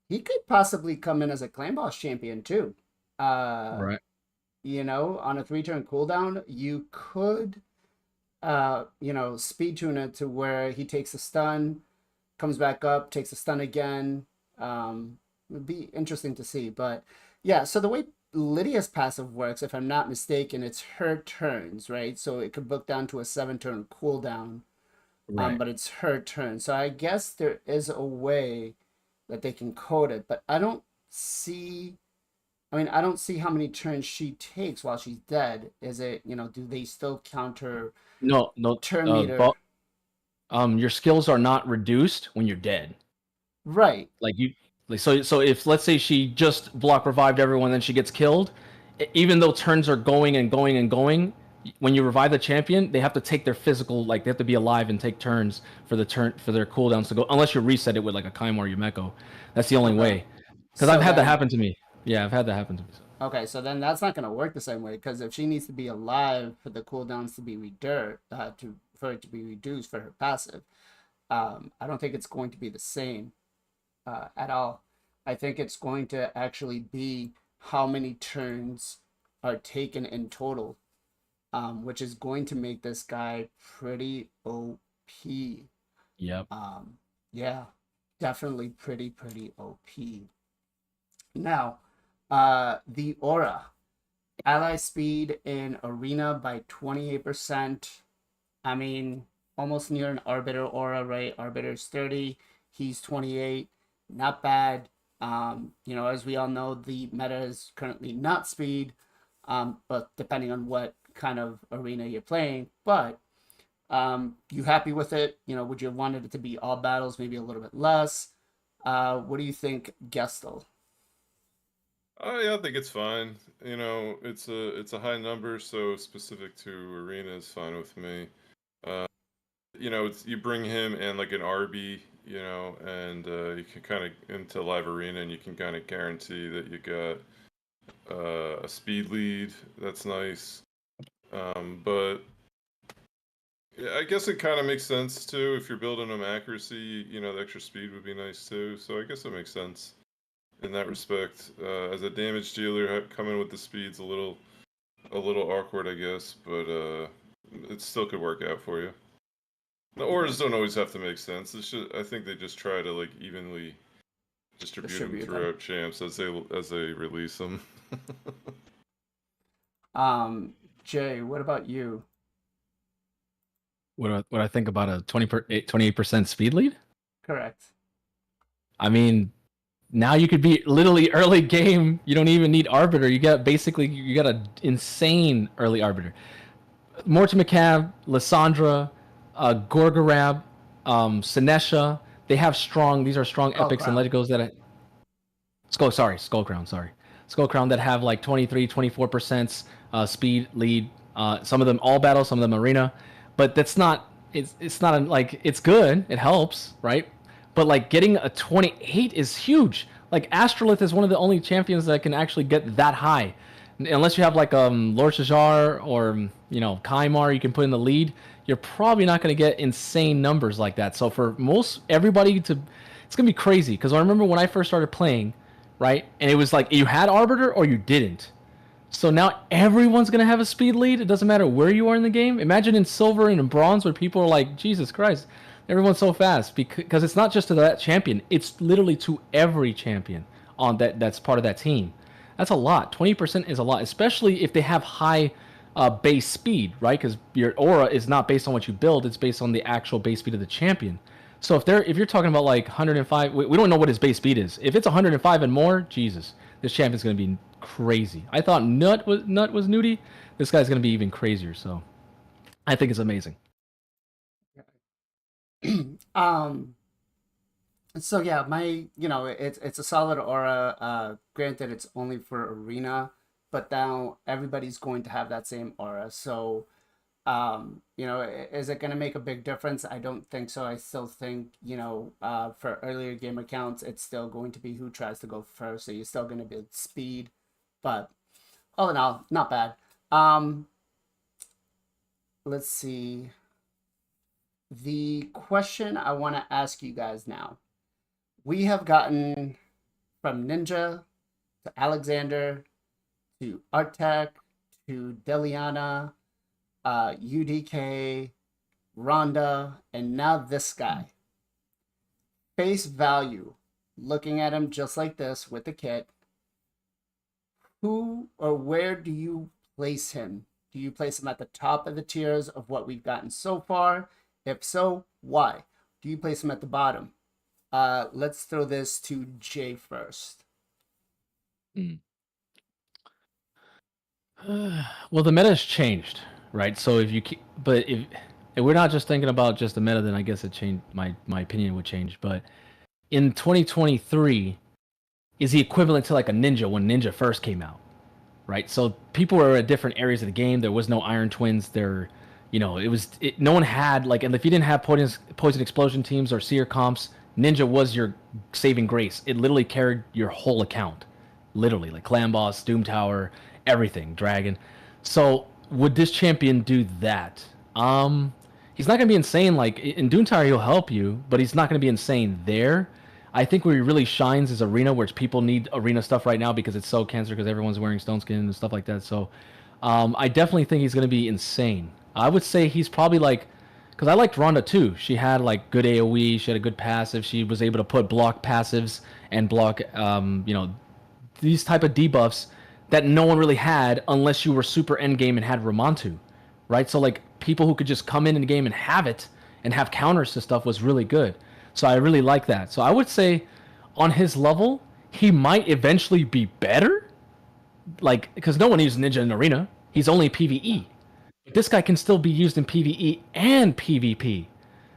he could possibly come in as a clan boss champion too. Right. On a 3-turn cooldown, you could, speed tune it to where he takes a stun, comes back up, takes a stun again. It'd be interesting to see. But yeah, so the way Lydia's passive works, if I'm not mistaken, it's her turns, right? So it could book down to a 7-turn cooldown, Right. but it's her turn. So I guess there is a way that they can code it, but I don't see how many turns she takes while she's dead. Is it, do they still counter No, turn meter? your skills are not reduced when you're dead. Right. Like so if, let's say, she just block revived everyone, then she gets killed, even though turns are going and going and going, when you revive the champion, they have to take their physical, like they have to be alive and take turns for their cooldowns to go, unless you reset it with like a Kymar or Yumeko. That's the only way. Because So I've had that then, happen to me. Yeah, I've had that happen to me. Okay, so then that's not going to work the same way because if she needs to be alive for the cooldowns to be for it to be reduced for her passive, I don't think it's going to be the same at all. I think it's going to actually be how many turns are taken in total, which is going to make this guy pretty OP. Yep. Yeah, definitely pretty OP. Now, the aura. Ally speed in arena by 28%. I mean, almost near an Arbiter aura, right? Arbiter's 30, he's 28. Not bad. As we all know, the meta is currently not speed, but depending on what kind of arena you're playing. But you happy with it? Would you have wanted it to be all battles, maybe a little bit less? What do you think, Gestal? Yeah, I think it's fine. It's a high number, so specific to arena is fine with me. It's you bring him and like an RB, and you can kind of into live arena, and you can kind of guarantee that you got a speed lead. That's nice. But yeah, I guess it kind of makes sense too. If you're building him accuracy, the extra speed would be nice too. So I guess it makes sense in that respect. As a damage dealer, coming with the speed's a little awkward, I guess, but it still could work out for you. The auras don't always have to make sense. I think they just try to like evenly distribute them throughout champs as they release them. Jay, what about you? What I think about a 28% speed lead? Correct. I mean, now you could be literally early game. You don't even need Arbiter. You got an insane early Arbiter. Morton McCabe, Lysandra, Gorgorab, Sinesha. These are strong epics and legos that Skullcrown that have like 23-24% speed lead. Some of them all battle, some of them arena. But that's not it's not like it's good, it helps, right? But like getting a 28 is huge. Like Astrolith is one of the only champions that can actually get that high. Unless you have like Lord Shajar or Kaimar you can put in the lead, you're probably not going to get insane numbers like that. So for everybody it's going to be crazy because I remember when I first started playing, right? And it was like you had Arbiter or you didn't. So now everyone's going to have a speed lead. It doesn't matter where you are in the game. Imagine in Silver and in Bronze where people are like, Jesus Christ, everyone's so fast. Because it's not just to that champion. It's literally to every champion that's part of that team. That's a lot. 20% is a lot, especially if they have high base speed, right? Because your aura is not based on what you build. It's based on the actual base speed of the champion. So if you're talking about like 105, we don't know what his base speed is. If it's 105 and more, Jesus, this champion's going to be crazy. I thought Nut was nudie. This guy's going to be even crazier. So I think it's amazing. So yeah, it's a solid aura. Granted, it's only for arena, but now everybody's going to have that same aura. So, is it going to make a big difference? I don't think so. I still think, for earlier game accounts, it's still going to be who tries to go first. So you're still going to build speed, but all in all, not bad. Let's see. The question I want to ask you guys now. We have gotten from Ninja to Alexander to Artek to Deliana, UDK, Rhonda, and now this guy. Face value, looking at him just like this with the kit. Who or where do you place him? Do you place him at the top of the tiers of what we've gotten so far? If so, why? Do you place him at the bottom? Let's throw this to Jay first. Well, the meta has changed, right? So if we're not just thinking about just the meta, then I guess it changed. My opinion would change. But in 2023, is the equivalent to like a Ninja when Ninja first came out, right? So people were at different areas of the game. There was no Iron Twins. No one had like, and if you didn't have poison explosion teams or seer comps, Ninja was your saving grace. It literally carried your whole account. literally, like clan boss, Doom Tower, everything, dragon. So would this champion do that? He's not gonna be insane. Like in Doom Tower, he'll help you, but he's not gonna be insane there. I think where he really shines is arena, which people need arena stuff right now because it's so cancer because everyone's wearing stone skin and stuff like that. So I definitely think he's gonna be insane. I would say he's probably like, because I liked Ronda too. She had like good AOE. She had a good passive. She was able to put block passives and block, these type of debuffs that no one really had unless you were super end game and had Ramontu, right? So like people who could just come in the game and have it and have counters to stuff was really good. So I really like that. So I would say on his level, he might eventually be better. Like, because no one uses Ninja in Arena. He's only PvE. But this guy can still be used in PvE and PvP.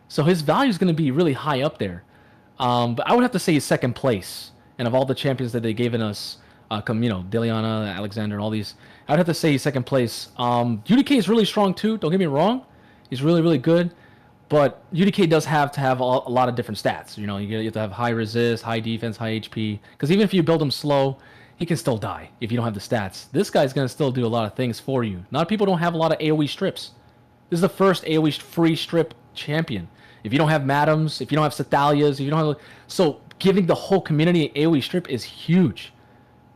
So his value is going to be really high up there. But I would have to say he's second place. And of all the champions that they've given us, Diliana, Alexander, all these, I would have to say he's second place. UDK is really strong too. Don't get me wrong. He's really, really good. But UDK does have to have a lot of different stats. You know, you have to have high resist, high defense, high HP. Because even if you build him slow, he can still die if you don't have the stats. This guy's going to still do a lot of things for you. A lot of people don't have a lot of AoE strips. This is the first AoE free strip champion. If you don't have Madams, if you don't have Sathalias, if you don't have... So giving the whole community an AoE strip is huge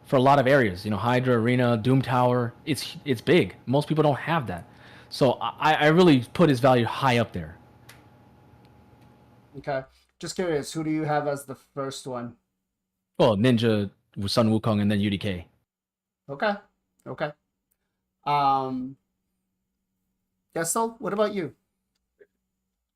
for a lot of areas. You know, Hydra, Arena, Doom Tower. It's big. Most people don't have that. So I really put his value high up there. Okay. Just curious, who do you have as the first one? Well, Ninja, Sun Wukong, and then UDK. Okay. Okay. Um, Gestal, what about you?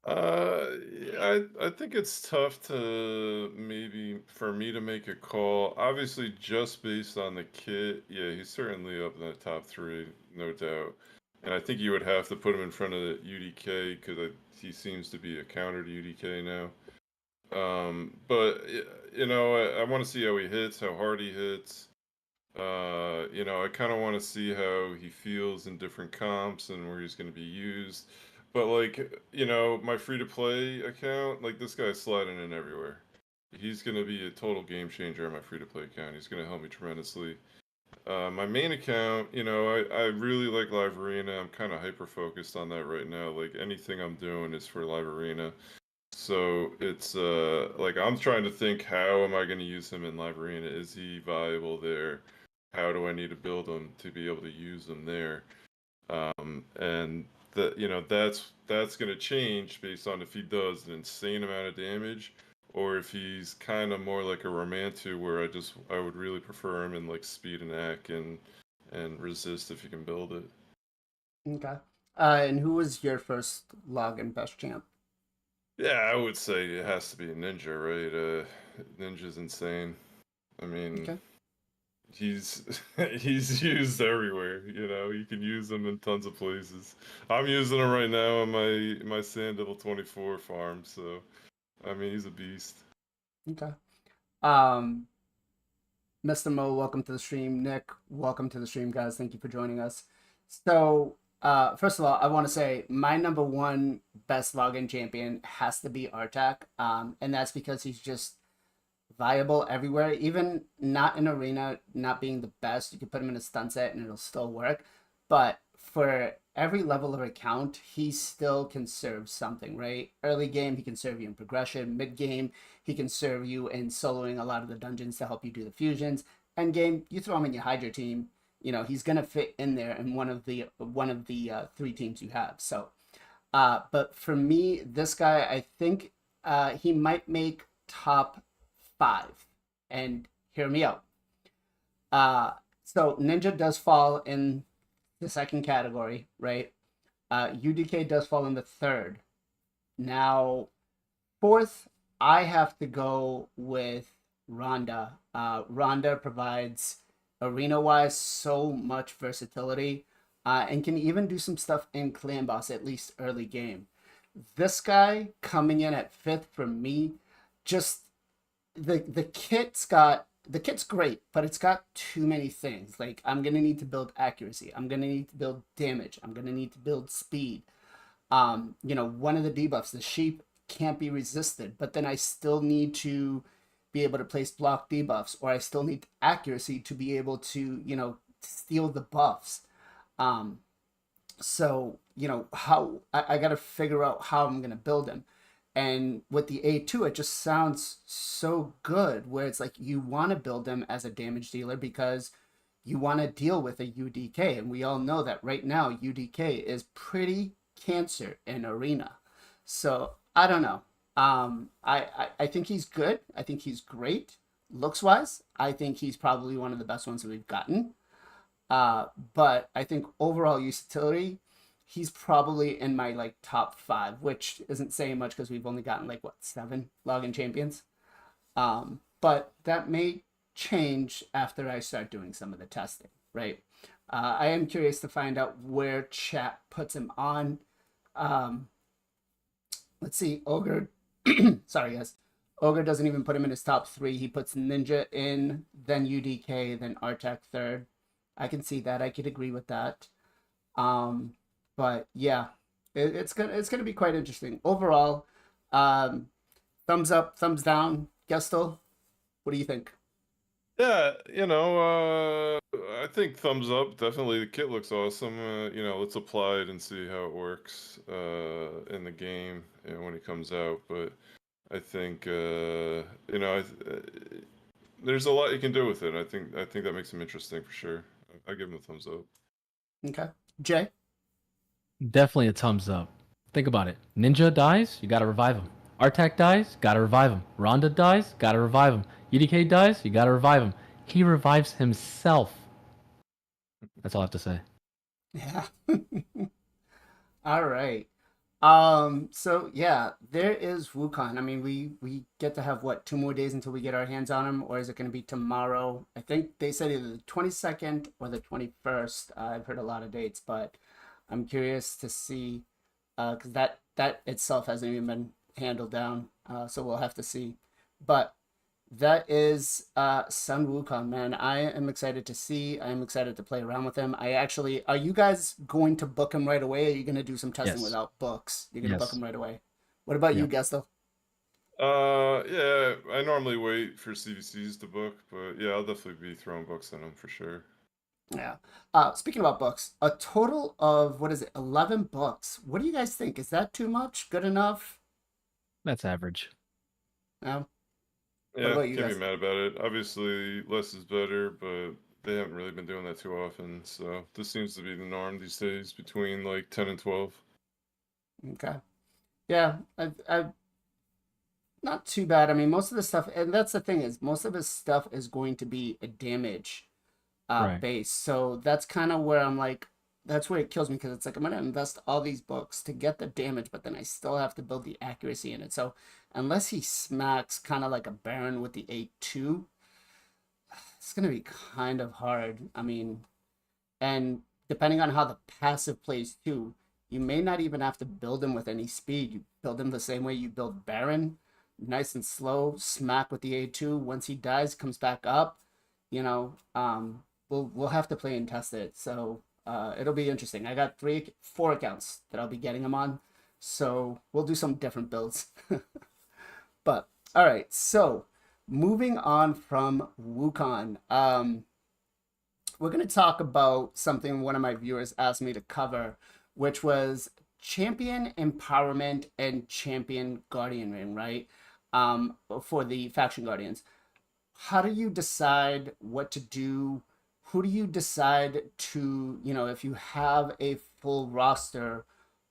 I think it's tough to maybe for me to make a call. Obviously, just based on the kit, yeah, he's certainly up in the top three, no doubt. And I think you would have to put him in front of the UDK because he seems to be a counter to UDK now. But I want to see how he hits, how hard he hits. I kind of want to see how he feels in different comps and where he's going to be used. But like, my free-to-play account, like this guy's sliding in everywhere. He's going to be a total game changer on my free-to-play account. He's going to help me tremendously. My main account, I really like Live Arena. I'm kind of hyper-focused on that right now. Like anything I'm doing is for Live Arena. So it's like I'm trying to think, how am I going to use him in Live Arena? Is he viable there? How do I need to build him to be able to use him there? And that's going to change based on if he does an insane amount of damage, or if he's kind of more like a Romantu, where I would really prefer him in like speed and act and resist if you can build it. Okay. And who was your first login best champ? Yeah, I would say it has to be a Ninja, right? Ninja's insane. I mean, Okay. he's used everywhere. You can use him in tons of places. I'm using him right now on my Sand Devil 24 farm. So, I mean, he's a beast. Okay. Mr. Mo, welcome to the stream. Nick, welcome to the stream, guys. Thank you for joining us. So, first of all, I want to say my number one best login champion has to be Artak, and that's because he's just viable everywhere. Even not in arena, not being the best, you can put him in a stun set and it'll still work. But for every level of account, he still can serve something, right? Early game, he can serve you in progression. Mid game, he can serve you in soloing a lot of the dungeons to help you do the fusions. End game, you throw him in your Hydra team. He's gonna fit in there in one of the three teams you have. So, but for me, this guy, I think he might make top 5. And hear me out. So Ninja does fall in the second category, right? UDK does fall in the third. Now, fourth, I have to go with Ronda. Ronda provides arena-wise so much versatility, and can even do some stuff in Clan Boss, at least early game. This guy coming in at 5th for me, just the kit's great, but it's got too many things. Like, I'm gonna need to build accuracy, I'm gonna need to build damage, I'm gonna need to build speed. One of the debuffs, the sheep, can't be resisted, but then I still need to be able to place block debuffs, or I still need accuracy to be able to, steal the buffs. Um, so, how I got to figure out how I'm going to build him. And with the A2, it just sounds so good where it's like you want to build him as a damage dealer because you want to deal with a UDK. And we all know that right now, UDK is pretty cancer in Arena. So I don't know. I think he's good. I think he's great. Looks wise, I think he's probably one of the best ones that we've gotten. But I think overall utility, he's probably in my like top 5, which isn't saying much because we've only gotten like 7 login champions. But that may change after I start doing some of the testing, right? I am curious to find out where chat puts him on. Let's see, Ogre. Sorry, guys. Ogre doesn't even put him in his top 3. He puts Ninja in, then UDK, then Artak third. I can see that. I could agree with that. But yeah, it's gonna be quite interesting overall. Thumbs up, thumbs down. Gestal, what do you think? Yeah, I think thumbs up. Definitely, the kit looks awesome. Let's apply it and see how it works in the game when it comes out. But I think there's a lot you can do with it. I think that makes him interesting for sure. I give him a thumbs up. Okay, Jay. Definitely a thumbs up. Think about it. Ninja dies, you gotta revive him. Artak dies, gotta revive him. Ronda dies, gotta revive him. UDK dies, you gotta revive him. He revives himself. That's all I have to say. Yeah. All right. So yeah, there is Wukong. I mean, we get to have what, 2 more days until we get our hands on him, or is it going to be tomorrow? I think they said either the 22nd or the 21st. I've heard a lot of dates, but I'm curious to see because that itself hasn't even been handled down. So we'll have to see. But that is Sun Wukong, man. I am excited to see. I am excited to play around with him. Are you guys going to book him right away? Or are you going to do some testing Yes. without books? You're going to book Yes. him right away. What about you, Yep. Gestal? Yeah, I normally wait for CVCs to book, but yeah, I'll definitely be throwing books in them for sure. Yeah. Speaking about books, a total of, what is it, 11 books. What do you guys think? Is that too much? Good enough? That's average. No? Yeah, about you can't guys? be mad about it. Obviously, less is better, but they haven't really been doing that too often. So this seems to be the norm these days, between like 10 and 12. Okay. Yeah, I not too bad. I mean, most of the stuff, and that's the thing is, most of his stuff is going to be a damage Right. base. So that's kind of where I'm like, that's where it kills me because it's like I'm gonna invest all these books to get the damage, but then I still have to build the accuracy in it. So unless he smacks kind of like a Baron with the A2, it's gonna be kind of hard. I mean, and depending on how the passive plays too, you may not even have to build him with any speed. You build him the same way you build Baron, nice and slow, smack with the A2. Once he dies, comes back up. You know, we'll have to play and test it. So it'll be interesting. I got 4 accounts that I'll be getting him on. So we'll do some different builds. But all right, so moving on from Wukong. We're going to talk about something one of my viewers asked me to cover, which was champion empowerment and champion guardian ring, right? For the faction guardians. How do you decide what to do? Who do you decide to, if you have a full roster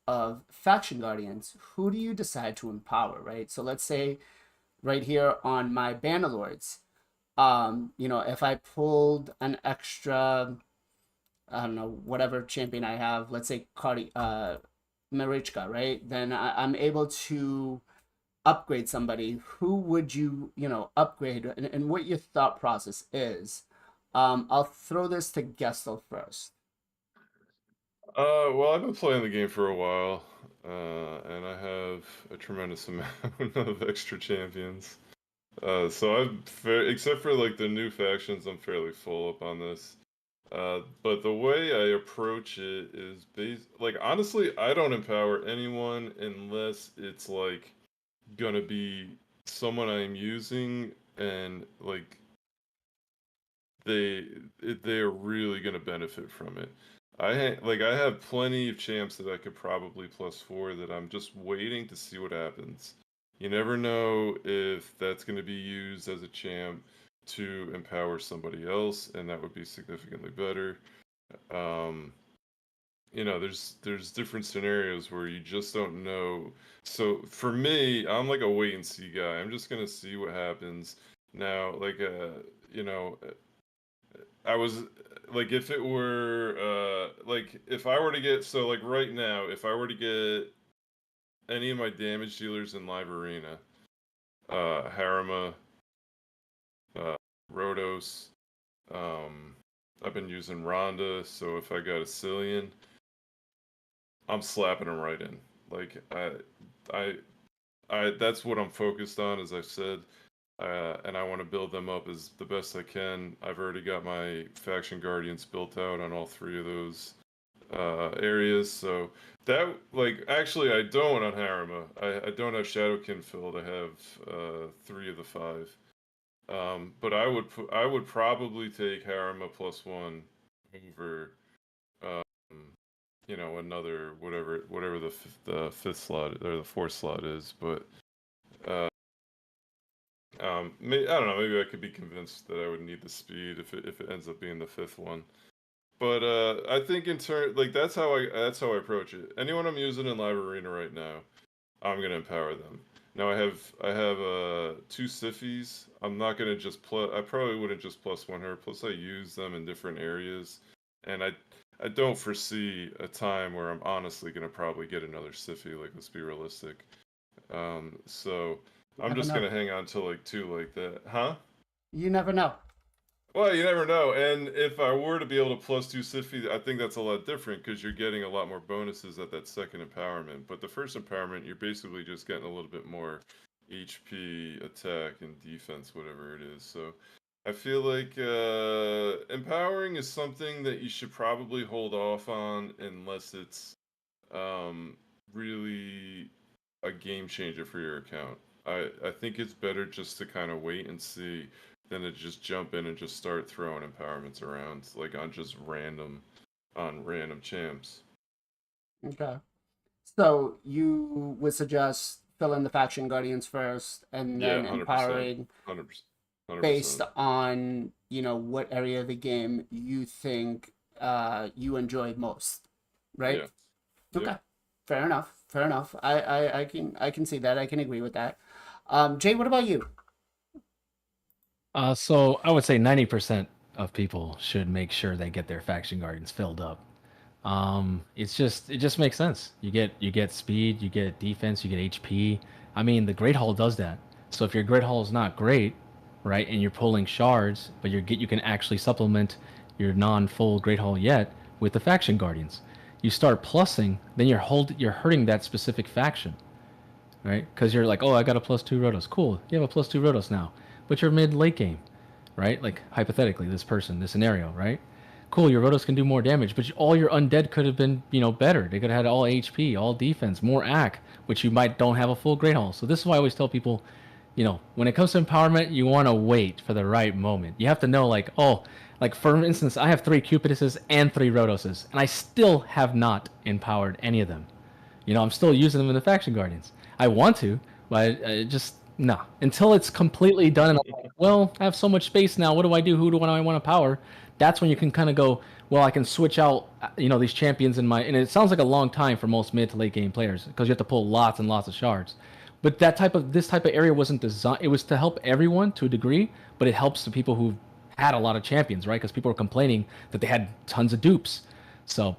of faction guardians, who do you decide to empower, right? So let's say right here on my Bannerlords, if I pulled an extra, I don't know, whatever champion I have, let's say Marichka, right? Then I'm able to upgrade somebody. Who would you, upgrade, and what your thought process is. I'll throw this to Gestel first. Well, I've been playing the game for a while, and I have a tremendous amount of extra champions. So except for like the new factions, I'm fairly full up on this. But the way I approach it is like honestly, I don't empower anyone unless it's like gonna be someone I'm using and like they are really gonna benefit from it. I have plenty of champs that I could probably +4 that I'm just waiting to see what happens. You never know if that's going to be used as a champ to empower somebody else, and that would be significantly better. There's different scenarios where you just don't know. So for me, I'm like a wait and see guy. I'm just gonna see what happens. Now, I was like, if it were if I were to get, so like right now, if I were to get any of my damage dealers in live arena, Harima, Rhodos, I've been using Rhonda, so if I got a Cillian, I'm slapping him right in. Like I that's what I'm focused on, as I've said. And I want to build them up as the best I can. I've already got my faction guardians built out on all 3 of those areas. So that, like, actually, I don't on Harima. I don't have Shadowkin filled. I have 3 of the 5. But I would probably take Harima +1 over another whatever the 5th slot or the 4th slot is. But I don't know. Maybe I could be convinced that I would need the speed if it ends up being the 5th one. But I think in turn, like that's how I approach it. Anyone I'm using in live arena right now, I'm gonna empower them. Now I have 2 Siffies. I'm not gonna just I probably wouldn't just +1 her. Plus I use them in different areas, and I don't foresee a time where I'm honestly gonna probably get another Siffy. Like, let's be realistic. So I'm just gonna hang on to like 2 like that, huh? You never know. Well, you never know. And if I were to be able to +2 Siffy, I think that's a lot different because you're getting a lot more bonuses at that second empowerment. But the first empowerment, you're basically just getting a little bit more HP, attack, and defense, whatever it is. So I feel like empowering is something that you should probably hold off on unless it's really a game changer for your account. I think it's better just to kind of wait and see than to just jump in and just start throwing empowerments around, like on random champs. Okay. So you would suggest filling the faction guardians first and then 100%, empowering 100%. based on, what area of the game you think you enjoy most, right? Yeah. Okay. Fair enough. I can see that. I can agree with that. Jay, what about you? So I would say 90% of people should make sure they get their faction guardians filled up. It just makes sense. You get speed, you get defense, you get HP. I mean, the Great Hall does that. So if your Great Hall is not great, right, and you're pulling shards, but you can actually supplement your non-full Great Hall yet with the faction guardians. You start plussing, then you're hurting that specific faction, right? Because you're like, oh, I got a +2 Rhodos. Cool, you have a +2 Rhodos now, but you're mid-late game, right? Like hypothetically, this scenario, right? Cool, your Rhodos can do more damage, but all your undead could have been, better. They could have had all HP, all defense, more AC, which you don't have a full Great Hall. So this is why I always tell people, when it comes to empowerment, you want to wait for the right moment. You have to know, like, for instance, I have 3 Cupiduses and 3 Rhodoses, and I still have not empowered any of them. I'm still using them in the faction guardians. I want to, but no. Until it's completely done, and I'm like, well, I have so much space now. What do I do? Who do I want to power? That's when you can kind of go, well, I can switch out, these champions and it sounds like a long time for most mid to late game players because you have to pull lots and lots of shards. But this type of area wasn't designed. It was to help everyone to a degree, but it helps the people who had a lot of champions, right? Because people were complaining that they had tons of dupes. So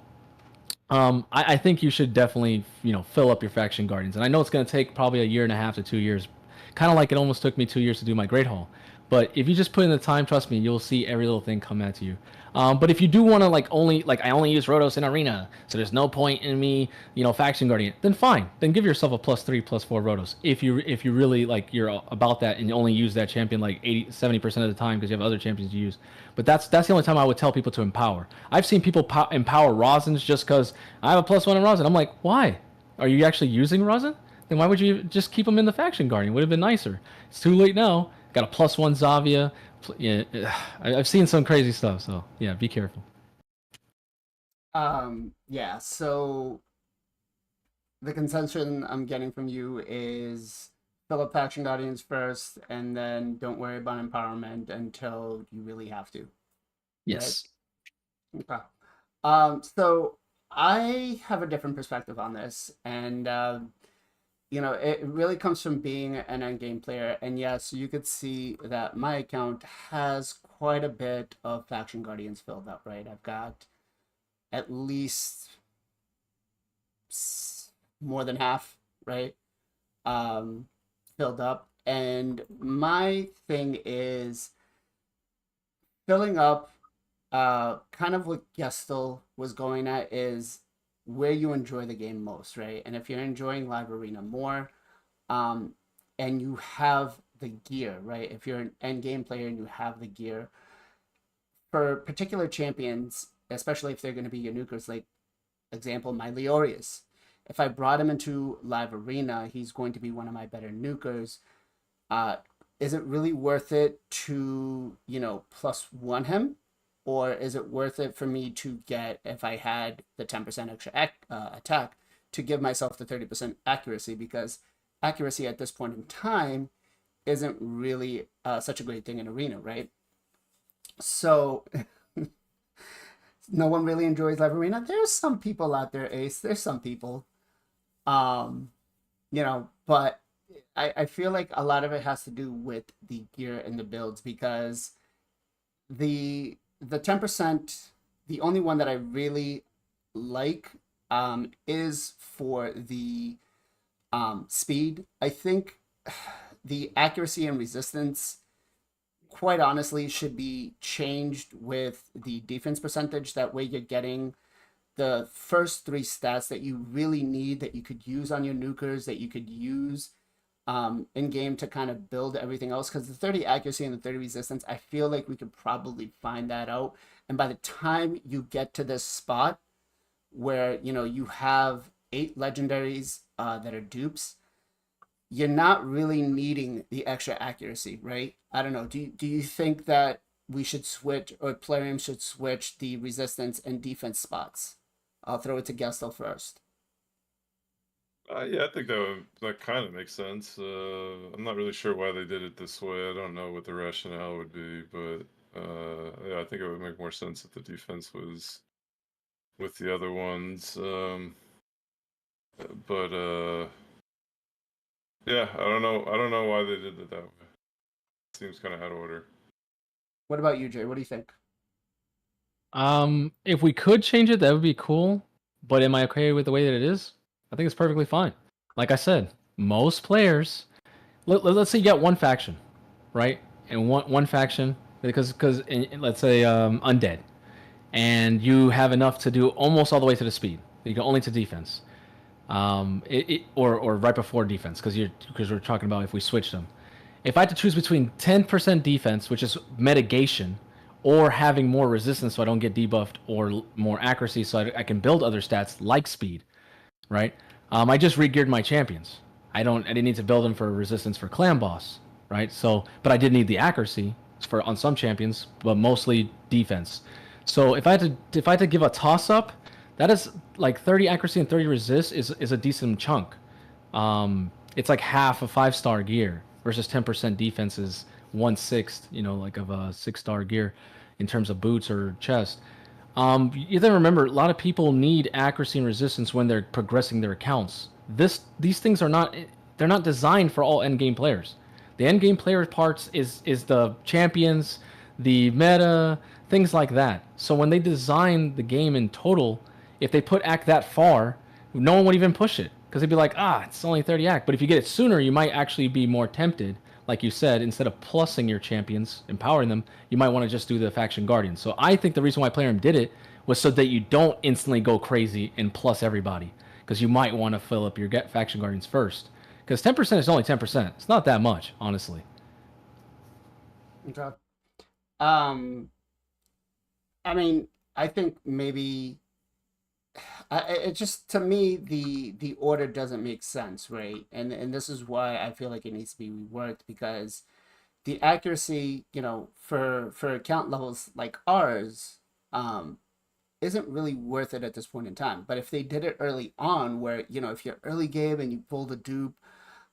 I think you should definitely, fill up your faction guardians. And I know it's going to take probably 1.5 to 2 years, kind of like it almost took me 2 years to do my Great Hall. But if you just put in the time, trust me, you'll see every little thing come at you. But if you do want to I only use Rhodos in arena, so there's no point in me, faction guardian, then fine. Then give yourself a +3, +4 Rhodos. If you really you're about that and you only use that champion 70% of the time because you have other champions you use. But that's the only time I would tell people to empower. I've seen people empower Rosins just because I have a +1 in Rosin. I'm like, why? Are you actually using Rosin? Then why would you just keep them in the faction guardian? Would have been nicer. It's too late now. Got a +1 Zavia. Yeah, I've seen some crazy stuff. So yeah, be careful. Yeah, so the consensus I'm getting from you is fill up faction guardians first, and then don't worry about empowerment until you really have to. Right? Yes. Okay. So I have a different perspective on this, and it really comes from being an endgame player. And yes, you could see that my account has quite a bit of faction guardians filled up. Right, I've got at least more than half. Right, um, filled up, and my thing is filling up kind of what Gestal was going at is where you enjoy the game most, right? And if you're enjoying live arena more, um, and you have the gear, right? If you're an end game player and you have the gear for particular champions, especially if they're going to be your nukers, like example, my Leorius. If I brought him into live arena, he's going to be one of my better nukers. Uh, is it really worth it to, +1 him? Or is it worth it for me to get, if I had the 10% extra attack, to give myself the 30% accuracy? Because accuracy at this point in time isn't really such a great thing in arena, right? So no one really enjoys live arena. There's some people out there, Ace. There's some people, um, but I feel like a lot of it has to do with the gear and the builds, because the 10%, the only one that I really like is for the speed. I think the accuracy and resistance, quite honestly, should be changed with the defense percentage. That way you're getting the first 3 stats that you really need, that you could use on your nukers, that you could use in game to kind of build everything else. Because the 30 accuracy and the 30 resistance, I feel like we could probably find that out. And by the time you get to this spot where you have 8 legendaries that are dupes, you're not really needing the extra accuracy, right? I don't know. Do you think that we should switch, or Plarium should switch the resistance and defense spots? I'll throw it to Gestel first. Yeah, I think that kind of makes sense. I'm not really sure why they did it this way. I don't know what the rationale would be, but yeah, I think it would make more sense if the defense was with the other ones. But yeah, I don't know. I don't know why they did it that way. Seems kind of out of order. What about you, Jay? What do you think? If we could change it, that would be cool. But am I okay with the way that it is? I think it's perfectly fine. Like I said, most players. Let's say you got one faction, right? And one faction, because let's say undead, and you have enough to do almost all the way to the speed. You go only to defense, or right before defense, because we're talking about if we switch them. If I had to choose between 10% defense, which is mitigation, or having more resistance so I don't get debuffed, or more accuracy so I can build other stats like speed, right? I just re-geared my champions. I didn't need to build them for resistance for clan boss, right? So, but I did need the accuracy on some champions, but mostly defense. So if I had to give a toss up, that is like 30 accuracy and 30 resist is a decent chunk. It's like half a 5-star gear versus 10% defense is 1/6, like of a 6-star gear in terms of boots or chest. You have to remember, a lot of people need accuracy and resistance when they're progressing their accounts. These things they're not designed for all end game players. The end game player parts is the champions, the meta, things like that. So when they design the game in total, if they put act that far, no one would even push it, because they'd be like, it's only 30 act. But if you get it sooner, you might actually be more tempted. Like you said, instead of plussing your champions, empowering them, you might want to just do the faction guardian. So I think the reason why Plarium did it was so that you don't instantly go crazy and plus everybody, because you might want to fill up your faction guardians first. Because 10% is only 10%. It's not that much, honestly. Okay. I mean, I think maybe it just, to me, the order doesn't make sense, right? And this is why I feel like it needs to be reworked, because the accuracy, for account levels like ours, isn't really worth it at this point in time. But if they did it early on, where if you're early game and you pull the dupe,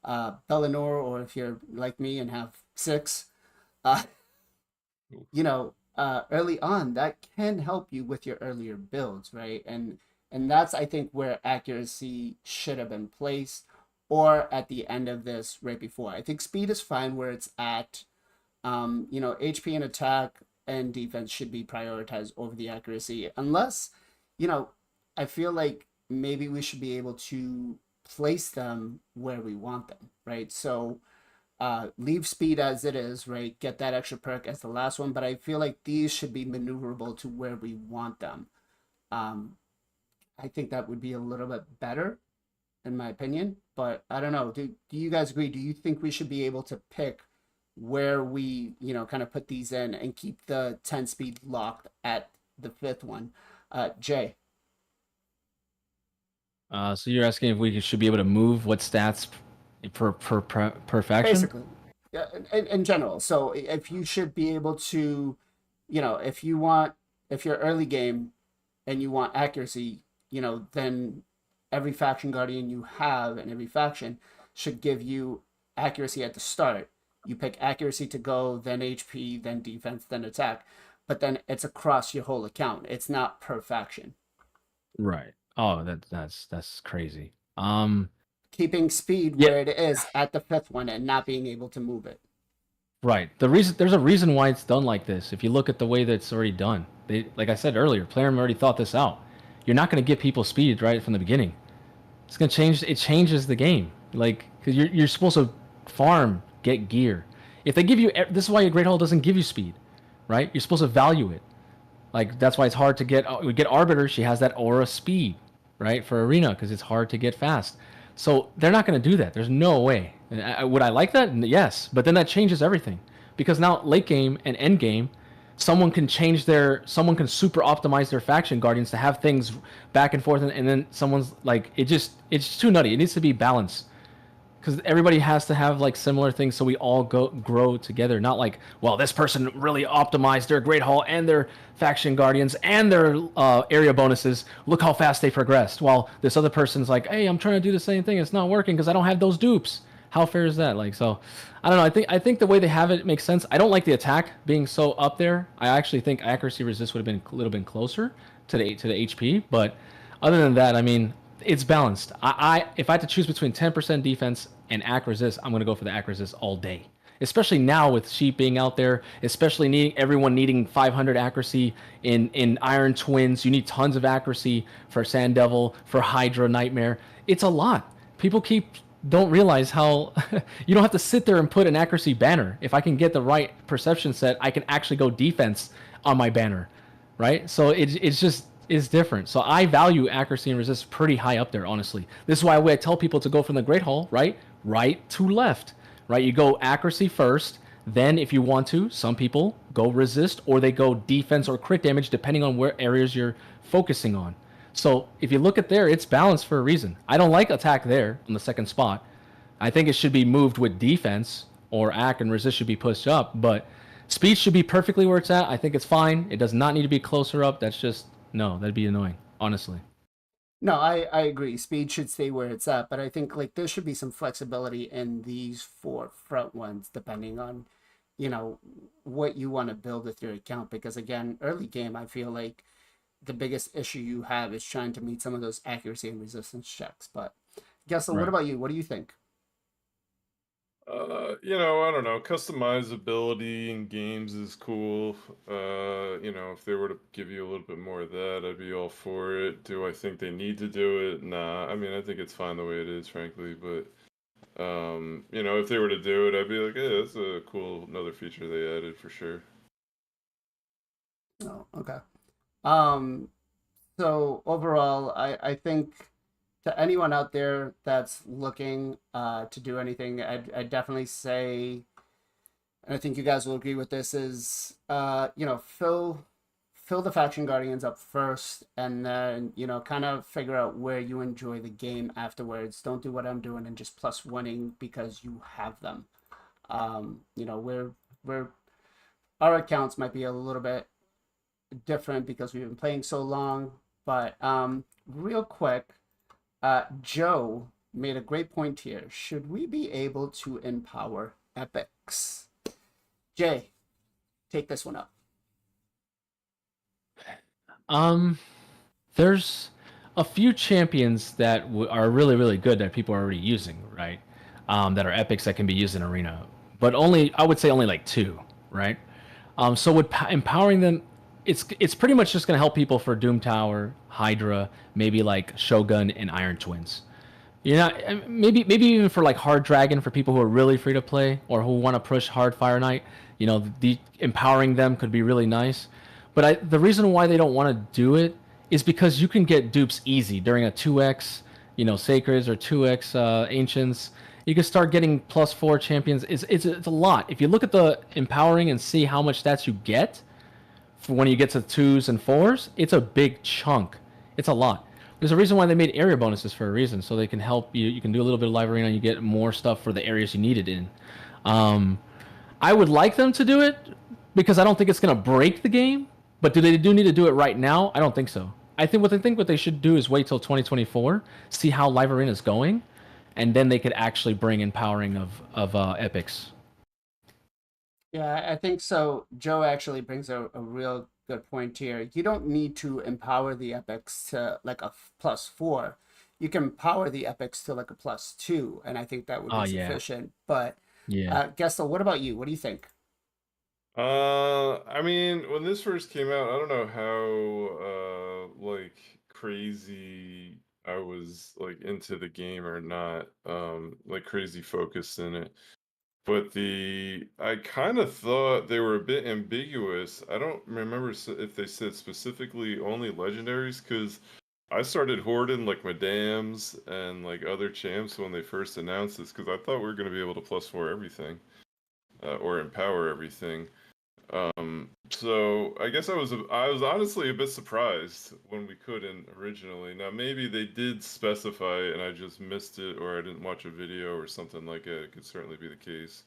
Bellinor, or if you're like me and have six, uh, early on, that can help you with your earlier builds, right? And that's, I think, where accuracy should have been placed, or at the end of this, right before. I think speed is fine where it's at. HP and attack and defense should be prioritized over the accuracy, unless, I feel like maybe we should be able to place them where we want them, right? So leave speed as it is, right? Get that extra perk as the last one, but I feel like these should be maneuverable to where we want them. I think that would be a little bit better, in my opinion, but I don't know. Do you guys agree? Do you think we should be able to pick where we, kind of put these in and keep the 10 speed locked at the fifth one? Jay. So you're asking if we should be able to move what stats per faction? Basically, yeah, in general. So if you should be able to, if you're early game and you want accuracy, then every faction guardian you have and every faction should give you accuracy at the start. You pick accuracy to go, then HP, then defense, then attack. But then it's across your whole account. It's not per faction. Right. Oh, that's crazy. Keeping speed where it is at the fifth one and not being able to move it. Right. There's a reason why it's done like this. If you look at the way that it's already done, like I said earlier, Plarium already thought this out. You're not going to give people speed right from the beginning. It's going to change. It changes the game. Like, because you're supposed to farm, get gear. If they give you, this is why a Great Hall doesn't give you speed, right? You're supposed to value it. Like, that's why it's hard to get. We get Arbiter. She has that aura speed, right, for Arena, because it's hard to get fast. So they're not going to do that. There's no way. Would I like that? Yes, but then that changes everything, because now late game and end game, someone can someone can super optimize their faction guardians to have things back and forth, and then someone's like, it's too nutty. It needs to be balanced, because everybody has to have like similar things, so we all grow together. Not like, well, this person really optimized their Great Hall and their faction guardians and their area bonuses. Look how fast they progressed. While this other person's like, hey, I'm trying to do the same thing. It's not working because I don't have those dupes. How fair is that? Like, so I don't know. I think the way they have it makes sense. I don't like the attack being so up there. I actually think accuracy resist would have been a little bit closer to the HP. But other than that, I mean, it's balanced. If I had to choose between 10% defense and ac resist, I'm gonna go for the ac resist all day. Especially now with Sheep being out there, especially everyone needing 500 accuracy in Iron Twins. You need tons of accuracy for Sand Devil, for Hydra Nightmare. It's a lot. People don't realize how you don't have to sit there and put an accuracy banner. If I can get the right perception set, I can actually go defense on my banner, right? So it's different. So I value accuracy and resist pretty high up there, honestly. This is why I tell people to go from the Great Hall, right to left, right? You go accuracy first, then if you want to, some people go resist, or they go defense or crit damage, depending on where areas you're focusing on. So if you look at there, it's balanced for a reason. I don't like attack there on the second spot. I think it should be moved with defense, or ac and resist should be pushed up, but speed should be perfectly where it's at. I think it's fine. It does not need to be closer up. That's just, no, that'd be annoying, honestly. No, I agree. Speed should stay where it's at, but I think like there should be some flexibility in these four front ones, depending on, what you want to build with your account. Because again, early game, I feel like the biggest issue you have is trying to meet some of those accuracy and resistance checks. But Gestal, what about you? What do you think? I don't know. Customizability in games is cool. If they were to give you a little bit more of that, I'd be all for it. Do I think they need to do it? Nah. I mean, I think it's fine the way it is, frankly. But, if they were to do it, I'd be like, yeah, that's a cool another feature they added for sure. Oh, okay. So overall, I think to anyone out there that's looking to do anything, I'd definitely say, and I think you guys will agree with this, is fill the faction guardians up first, and then kind of figure out where you enjoy the game afterwards. Don't do what I'm doing and just plus winning because you have them. our accounts might be a little bit different because we've been playing so long. But real quick, Joe made a great point here. Should we be able to empower epics? Jay, take this one up. There's a few champions that are really, really good that people are already using, right? That are epics that can be used in arena, but I would say only like two, right? So with empowering them, it's pretty much just gonna help people for Doom Tower, Hydra, maybe like Shogun and Iron Twins. You know, maybe even for like Hard Dragon for people who are really free to play or who want to push Hard Fire Knight. You know, the empowering them could be really nice. But the reason why they don't want to do it is because you can get dupes easy during a 2x, you know, Sacreds or 2x Ancients. You can start getting +4 champions. It's a lot. If you look at the empowering and see how much stats you get for when you get to 2s and 4s, it's a big chunk. It's a lot. There's a reason why they made area bonuses for a reason, so they can help you. You can do a little bit of live arena, and you get more stuff for the areas you need it in. I would like them to do it because I don't think it's gonna break the game. But do they need to do it right now? I don't think so. I think what they should do is wait till 2024, see how live arena is going, and then they could actually bring empowering of epics. Yeah, I think so. Joe actually brings a real good point here. You don't need to empower the epics to like a +4. You can empower the epics to like a +2, and I think that would be sufficient. But Gestal, what about you? What do you think? I mean, when this first came out, I don't know how like crazy I was like into the game or not, like crazy focused in it. But I kind of thought they were a bit ambiguous. I don't remember if they said specifically only legendaries, because I started hoarding like Madams and like other champs when they first announced this, because I thought we were going to be able to +4 everything, or empower everything. So I guess I was honestly a bit surprised when we couldn't originally. Now maybe they did specify it and I just missed it, or I didn't watch a video or something like that. It could certainly be the case.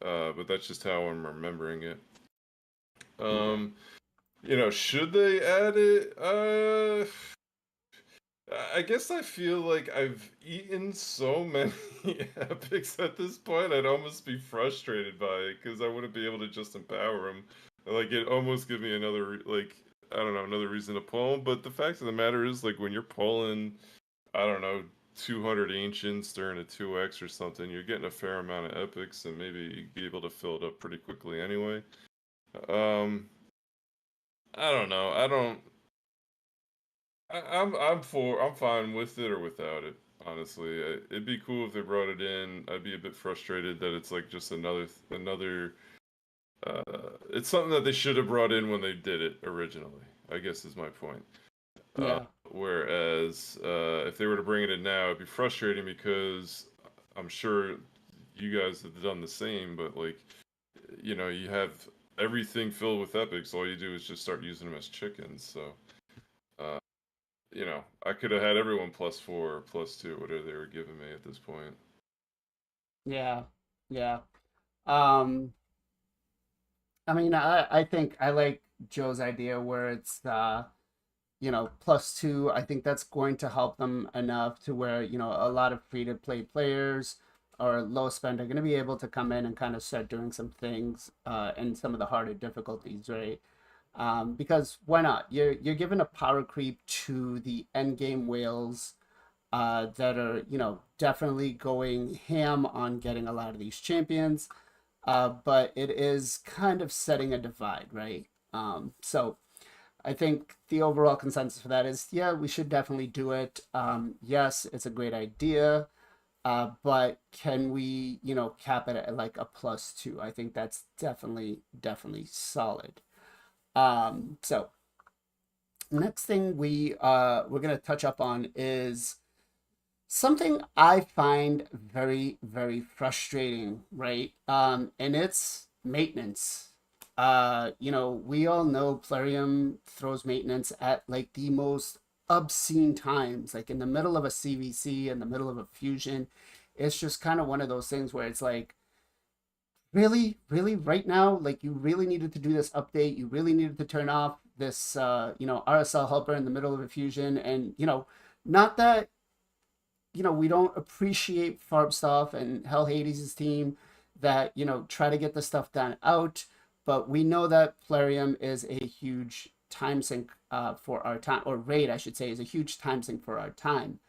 But that's just how I'm remembering it. You know, should they add it? I guess I feel like I've eaten so many epics at this point, I'd almost be frustrated by it because I wouldn't be able to just empower them. Like, it almost give me another, like, I don't know, another reason to pull them. But the fact of the matter is, like, when you're pulling, I don't know, 200 Ancients during a 2x or something, you're getting a fair amount of epics, and maybe you'd be able to fill it up pretty quickly anyway. I don't know. I'm fine with it or without it. Honestly, it'd be cool if they brought it in. I'd be a bit frustrated that it's like just another. It's something that they should have brought in when they did it originally, I guess is my point. Yeah. Whereas if they were to bring it in now, it'd be frustrating because I'm sure you guys have done the same. But like, you know, you have everything filled with epics. All you do is just start using them as chickens. So. You know, I could have had everyone +4 or +2, whatever they were giving me at this point. Yeah. I mean, I think I like Joe's idea where it's you know, +2. I think that's going to help them enough to where, you know, a lot of free to play players or low spend are going to be able to come in and kind of start doing some things in some of the harder difficulties, right? Because why not? You're giving a power creep to the end game whales that are, you know, definitely going ham on getting a lot of these champions, but it is kind of setting a divide, right? So I think the overall consensus for that is, yeah, we should definitely do it. Yes, it's a great idea, but can we, you know, cap it at like a +2? I think that's definitely solid. So next thing we're gonna touch up on is something I find very, very frustrating, right? And it's maintenance. You know, we all know Plarium throws maintenance at like the most obscene times, like in the middle of a CVC, in the middle of a fusion. It's just kind of one of those things where it's like, really right now, like you really needed to do this update. You really needed to turn off this, RSL helper in the middle of a fusion. And, not that, we don't appreciate Farbstuff and Hell Hades' team that, try to get the stuff done out. But we know that Plarium is a huge time sink for our time, or Raid, I should say, is a huge time sink for our time.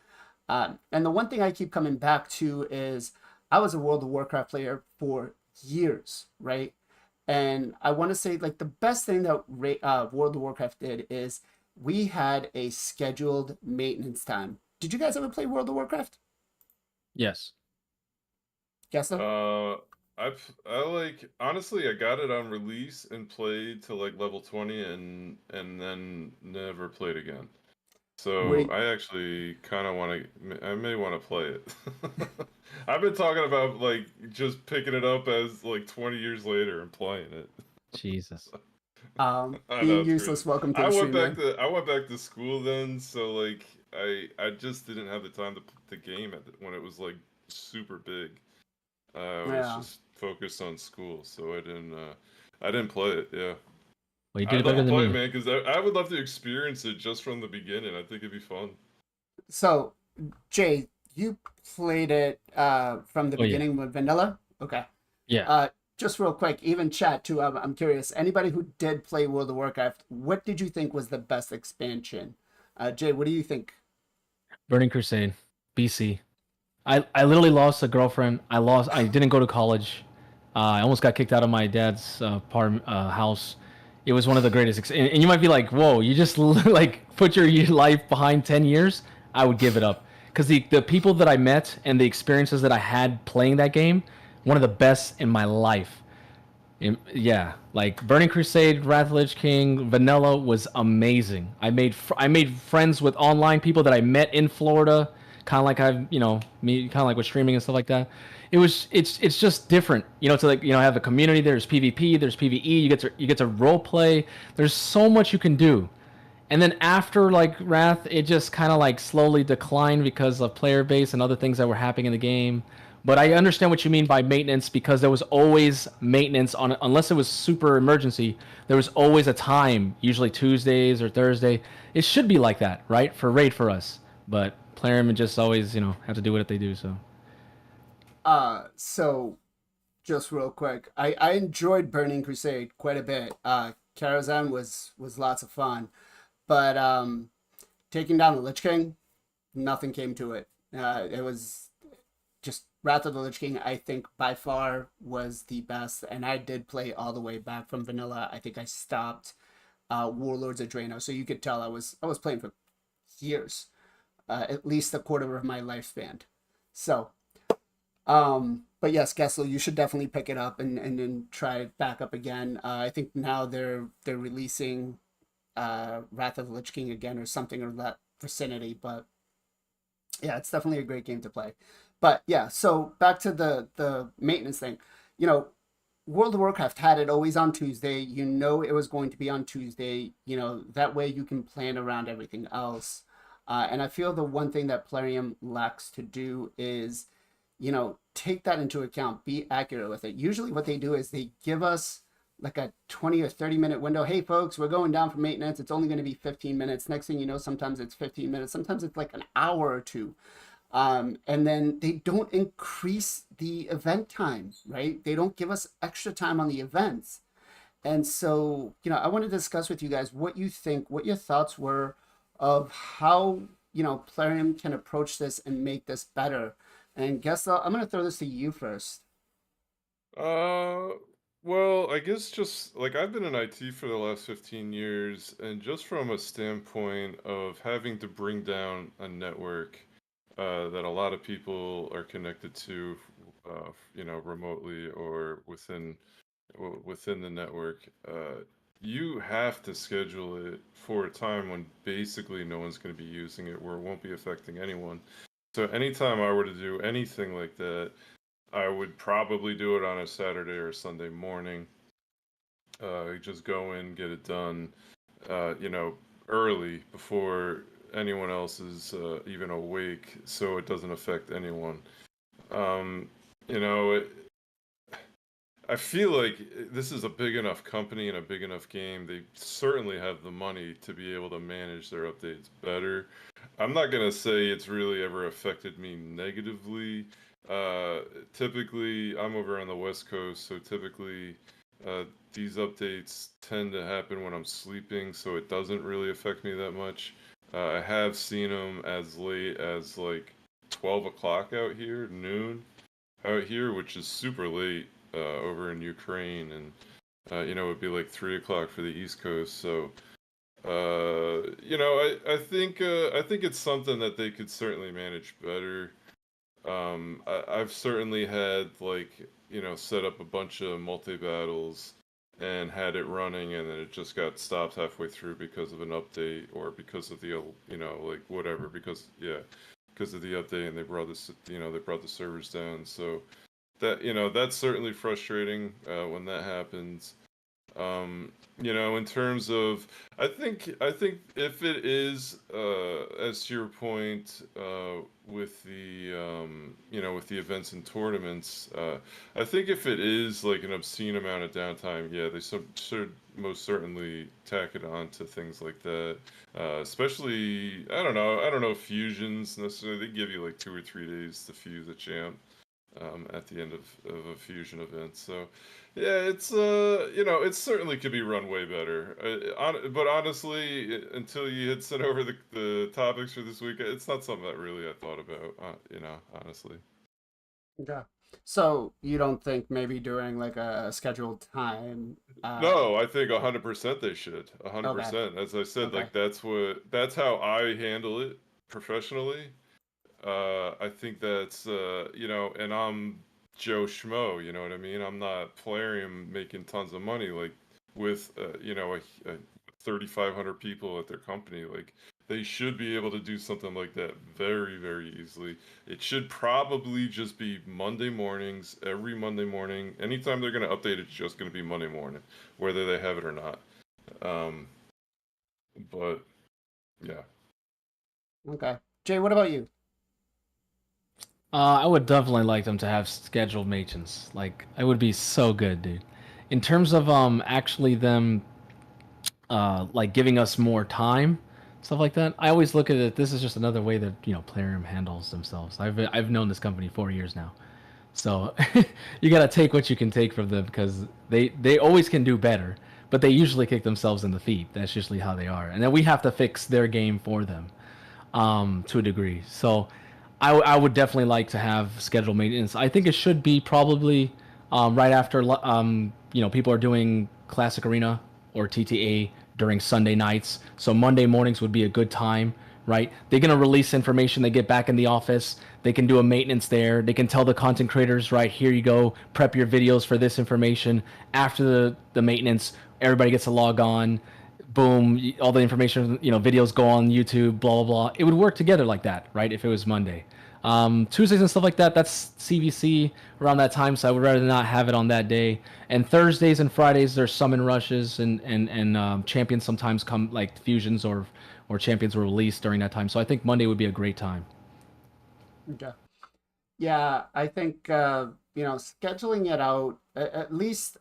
And the one thing I keep coming back to is I was a World of Warcraft player for years, right? And I want to say, like, the best thing that World of Warcraft did is we had a scheduled maintenance time. Did you guys ever play World of Warcraft? Yes. Guess so? I like honestly I got it on release and played to like level 20 and then never played again. So Wait, I actually kind of want to. I may want to play it. I've been talking about like just picking it up as like 20 years later and playing it. Jesus. I know being it's crazy. useless, welcome to the stream, man. I went back to school then, so like I just didn't have the time to game when it was like super big. I was Yeah. just focused on school, so I didn't play it. Yeah. Well, you did I'd it love better to than play it, me. man, because I would love to experience it just from the beginning. I think it'd be fun. So, Jay, you played it from the Oh yeah. beginning with Vanilla? Okay. Yeah. Just real quick, even chat too. I'm curious. Anybody who did play World of Warcraft, what did you think was the best expansion? Jay, what do you think? Burning Crusade, BC. I literally lost a girlfriend. I didn't go to college. I almost got kicked out of my dad's house. It was one of the greatest. And you might be like, "Whoa, you just like put your life behind 10 years?" I would give it up because the people that I met and the experiences that I had playing that game, one of the best in my life. Yeah, like Burning Crusade, Wrath of the Lich King, Vanilla was amazing. I made friends with online people that I met in Florida, kind of like me kind of like with streaming and stuff like that. It's just different, to like have a community. There's PvP, there's PvE. You get to role play. There's so much you can do. And then after like Wrath, it just kind of like slowly declined because of player base and other things that were happening in the game. But I understand what you mean by maintenance because there was always maintenance on unless it was super emergency. There was always a time, usually Tuesdays or Thursday. It should be like that, right? For raid for us. But player just always, have to do what they do. So So just real quick, I enjoyed Burning Crusade quite a bit. Karazhan was lots of fun, but taking down the Lich King, nothing came to it. It was just Wrath of the Lich King. I think by far was the best, and I did play all the way back from vanilla. I think I stopped Warlords of Draenor, so you could tell I was playing for years, at least a quarter of my lifespan. So, but yes, Gessel, you should definitely pick it up and then try it back up again. I think now they're releasing Wrath of the Lich King again or something of that vicinity, but yeah, it's definitely a great game to play. But yeah, so back to the maintenance thing. You know, World of Warcraft had it always on Tuesday. You know it was going to be on Tuesday. That way you can plan around everything else. And I feel the one thing that Plarium lacks to do is, take that into account, be accurate with it. Usually what they do is they give us like a 20 or 30-minute window. Hey folks, we're going down for maintenance. It's only going to be 15 minutes. Next thing you know, sometimes it's 15 minutes. Sometimes it's like an hour or two. And then they don't increase the event time, right? They don't give us extra time on the events. And so, I want to discuss with you guys what you think, what your thoughts were of how, Plarium can approach this and make this better. And guess I'm going to throw this to you first. Uh, well, I guess just like I've been in IT for the last 15 years, and just from a standpoint of having to bring down a network that a lot of people are connected to, remotely or within the network, you have to schedule it for a time when basically no one's going to be using it, where it won't be affecting anyone. So anytime I were to do anything like that, I would probably do it on a Saturday or Sunday morning. Just go in, get it done, early before anyone else is even awake, so it doesn't affect anyone. Um, you know, it, I feel like this is a big enough company and a big enough game. They certainly have the money to be able to manage their updates better. I'm not gonna say it's really ever affected me negatively. Uh, Typically, I'm over on the West Coast, so typically uh, these updates tend to happen when I'm sleeping, so it doesn't really affect me that much. I have seen them as late as like 12 o'clock out here, noon out here, which is super late over in Ukraine, and it would be like 3 o'clock for the East Coast. So, I think it's something that they could certainly manage better. I've certainly had like set up a bunch of multi battles and had it running, and then it just got stopped halfway through because of an update or because of the like whatever because of the update, and they brought the servers down. So that's certainly frustrating when that happens. In terms of, I think if it is, as to your point, with the with the events and tournaments, I think if it is like an obscene amount of downtime, yeah, they should most certainly tack it on to things like that. Especially, I don't know if fusions necessarily. They give you like 2 or 3 days to fuse a champ at the end of a fusion event. So, yeah, it certainly could be run way better. But honestly, until you had sent over the topics for this week, it's not something that really I thought about. Honestly. Okay. So you don't think maybe during like a scheduled time? No, I think 100% they should. Okay. 100%. As I said, Okay. like that's how I handle it professionally. I think that's and I'm Joe Schmo, you know what I mean? I'm not Plarium making tons of money like with 3,500 people at their company. Like they should be able to do something like that very, very easily. It should probably just be Monday mornings, every Monday morning. Anytime they're going to update, it's just going to be Monday morning, whether they have it or not. Um, but yeah. Okay. Jay, what about you? I would definitely like them to have scheduled maintenance. Like, it would be so good, dude. In terms of actually them like giving us more time, stuff like that. I always look at it. This is just another way that Plarium handles themselves. I've known this company 4 years now, so you gotta take what you can take from them because they always can do better, but they usually kick themselves in the feet. That's usually how they are, and then we have to fix their game for them to a degree. So I would definitely like to have scheduled maintenance. I think it should be probably right after people are doing Classic Arena or TTA during Sunday nights. So Monday mornings would be a good time, right? They're gonna release information. They get back in the office. They can do a maintenance there. They can tell the content creators, right, here you go, prep your videos for this information. After the maintenance, everybody gets to log on. Boom, all the information, videos go on YouTube, blah, blah, blah. It would work together like that, right, if it was Monday. Tuesdays and stuff like that, that's CVC around that time, so I would rather not have it on that day. And Thursdays and Fridays, there's summon rushes, and champions sometimes come, like fusions or champions were released during that time. So I think Monday would be a great time. Okay. Yeah, I think scheduling it out, at least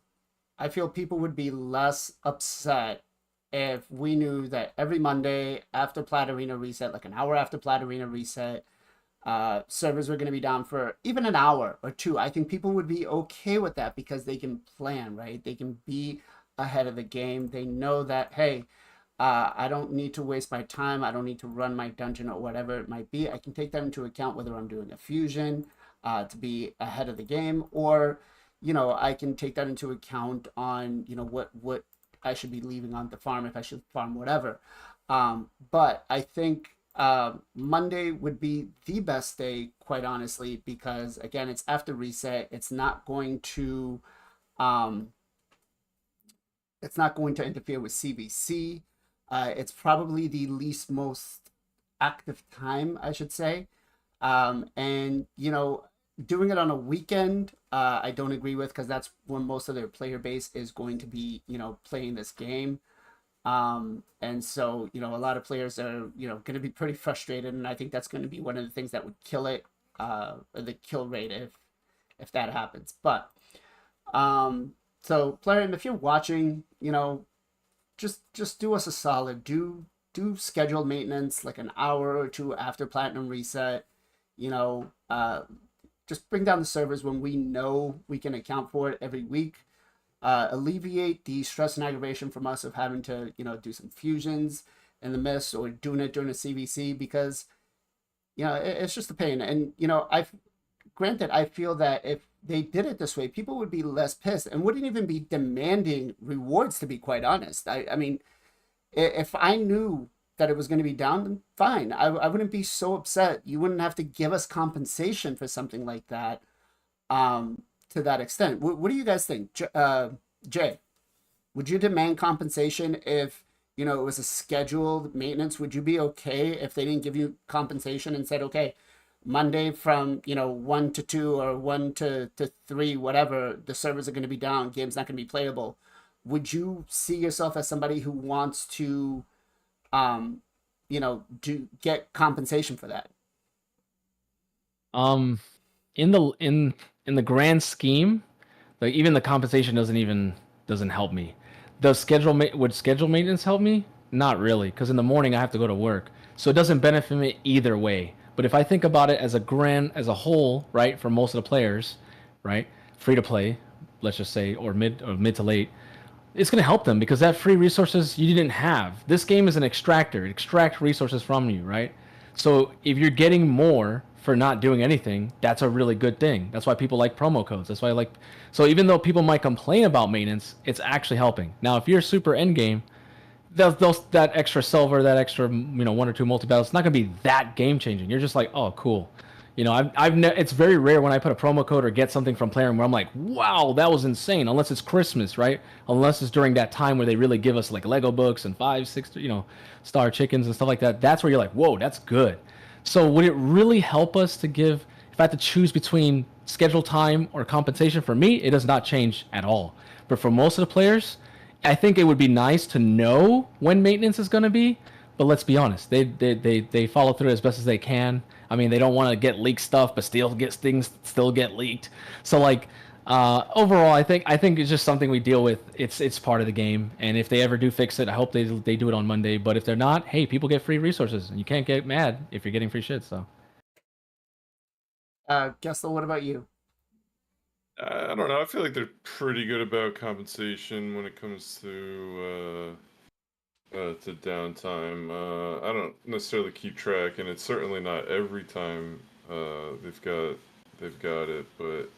I feel people would be less upset if we knew that every Monday after Plat Arena reset, like an hour after Plat Arena reset, servers were going to be down for even an hour or two. I think people would be okay with that because they can plan, right? They can be ahead of the game. They know that, hey, I don't need to waste my time. I don't need to run my dungeon or whatever it might be. I can take that into account whether I'm doing a fusion to be ahead of the game, or I can take that into account on what I should be leaving on the farm, if I should farm whatever. But I think Monday would be the best day, quite honestly, because again, it's after reset. Um, it's not going to interfere with CVC. It's probably the least most active time, I should say. And doing it on a weekend, I don't agree with, because that's when most of their player base is going to be, playing this game. And so, a lot of players are, going to be pretty frustrated, and I think that's going to be one of the things that would kill it, the kill rate if that happens. But So Plarium, if you're watching, just do us a solid. Do scheduled maintenance like an hour or two after Platinum reset. You know, just bring down the servers when we know we can account for it every week. Alleviate the stress and aggravation from us of having to, do some fusions in the mist or doing it during a CVC, because, it's just a pain. And, granted, I feel that if they did it this way, people would be less pissed and wouldn't even be demanding rewards, to be quite honest. I mean, if I knew that it was going to be down, then fine. I wouldn't be so upset. You wouldn't have to give us compensation for something like that, to that extent. What do you guys think? Jay, would you demand compensation if, it was a scheduled maintenance? Would you be okay if they didn't give you compensation and said, okay, Monday from 1 to 2 or 1 to 3, whatever, the servers are going to be down, game's not going to be playable? Would you see yourself as somebody who wants to get compensation for that? In the grand scheme, like even the compensation doesn't help me. Would schedule maintenance help me? Not really, because in the morning I have to go to work, so it doesn't benefit me either way. But if I think about it as a whole, right, for most of the players, right, free to play, let's just say, or mid to late, it's going to help them because that free resources you didn't have. This game is an extractor. It extracts resources from you, right? So if you're getting more for not doing anything, that's a really good thing. That's why people like promo codes. That's why so even though people might complain about maintenance, it's actually helping. Now, if you're super end game, that extra silver, that extra, 1 or 2 multi-battles, it's not going to be that game changing. You're just like, oh, cool. It's very rare when I put a promo code or get something from Plarium where I'm like, wow, that was insane. Unless it's Christmas, right? Unless it's during that time where they really give us like Lego books and 5, 6, star chickens and stuff like that. That's where you're like, whoa, that's good. So would it really help us to give, if I had to choose between schedule time or compensation? For me, it does not change at all. But for most of the players, I think it would be nice to know when maintenance is going to be. But let's be honest, they follow through as best as they can. I mean, they don't want to get leaked stuff, but things still get leaked. So overall, I think it's just something we deal with. It's part of the game, and if they ever do fix it, I hope they do it on Monday. But if they're not, hey, people get free resources, and you can't get mad if you're getting free shit. So, Gestal, what about you? I don't know. I feel like they're pretty good about compensation when it comes to downtime. I don't necessarily keep track, and it's certainly not every time they've got it. But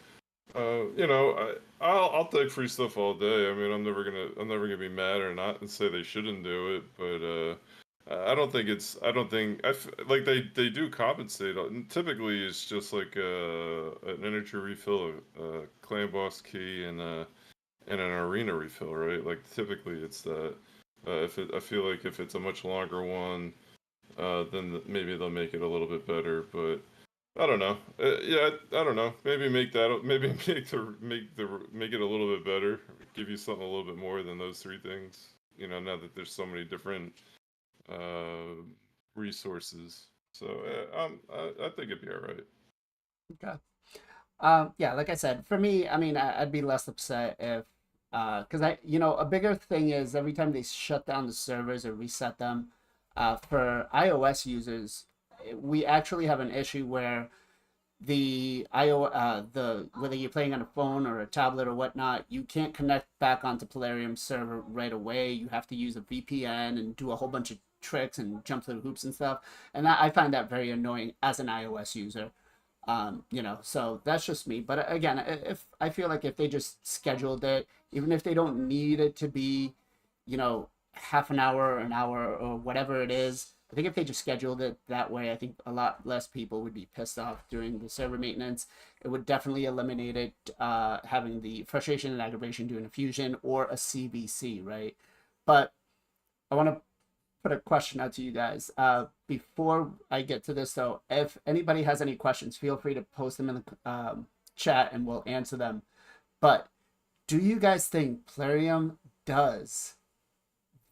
I'll take free stuff all day. I mean, I'm never gonna be mad or not and say they shouldn't do it. But like they do compensate. Typically, it's just like an energy refill, a clan boss key, and an arena refill, right? Like typically, it's that. I feel like if it's a much longer one, then maybe they'll make it a little bit better. But I don't know. I don't know. Maybe make it a little bit better. Give you something a little bit more than those 3 things. Now that there's so many different resources. So I think it'd be all right. Okay. Yeah, like I said, for me, I mean, I'd be less upset if, because a bigger thing is every time they shut down the servers or reset them, for iOS users, we actually have an issue where whether you're playing on a phone or a tablet or whatnot, you can't connect back onto Plarium's server right away. You have to use a VPN and do a whole bunch of tricks and jump through hoops and stuff. And I find that very annoying as an iOS user. So that's just me. But again, if I feel like if they just scheduled it, even if they don't need it to be, half an hour or an hour or whatever it is, I think if they just scheduled it that way, I think a lot less people would be pissed off during the server maintenance. It would definitely eliminate it, having the frustration and aggravation during a fusion or a CVC, right? But I want to put a question out to you guys. Before I get to this, though, if anybody has any questions, feel free to post them in the chat and we'll answer them. But do you guys think Plarium does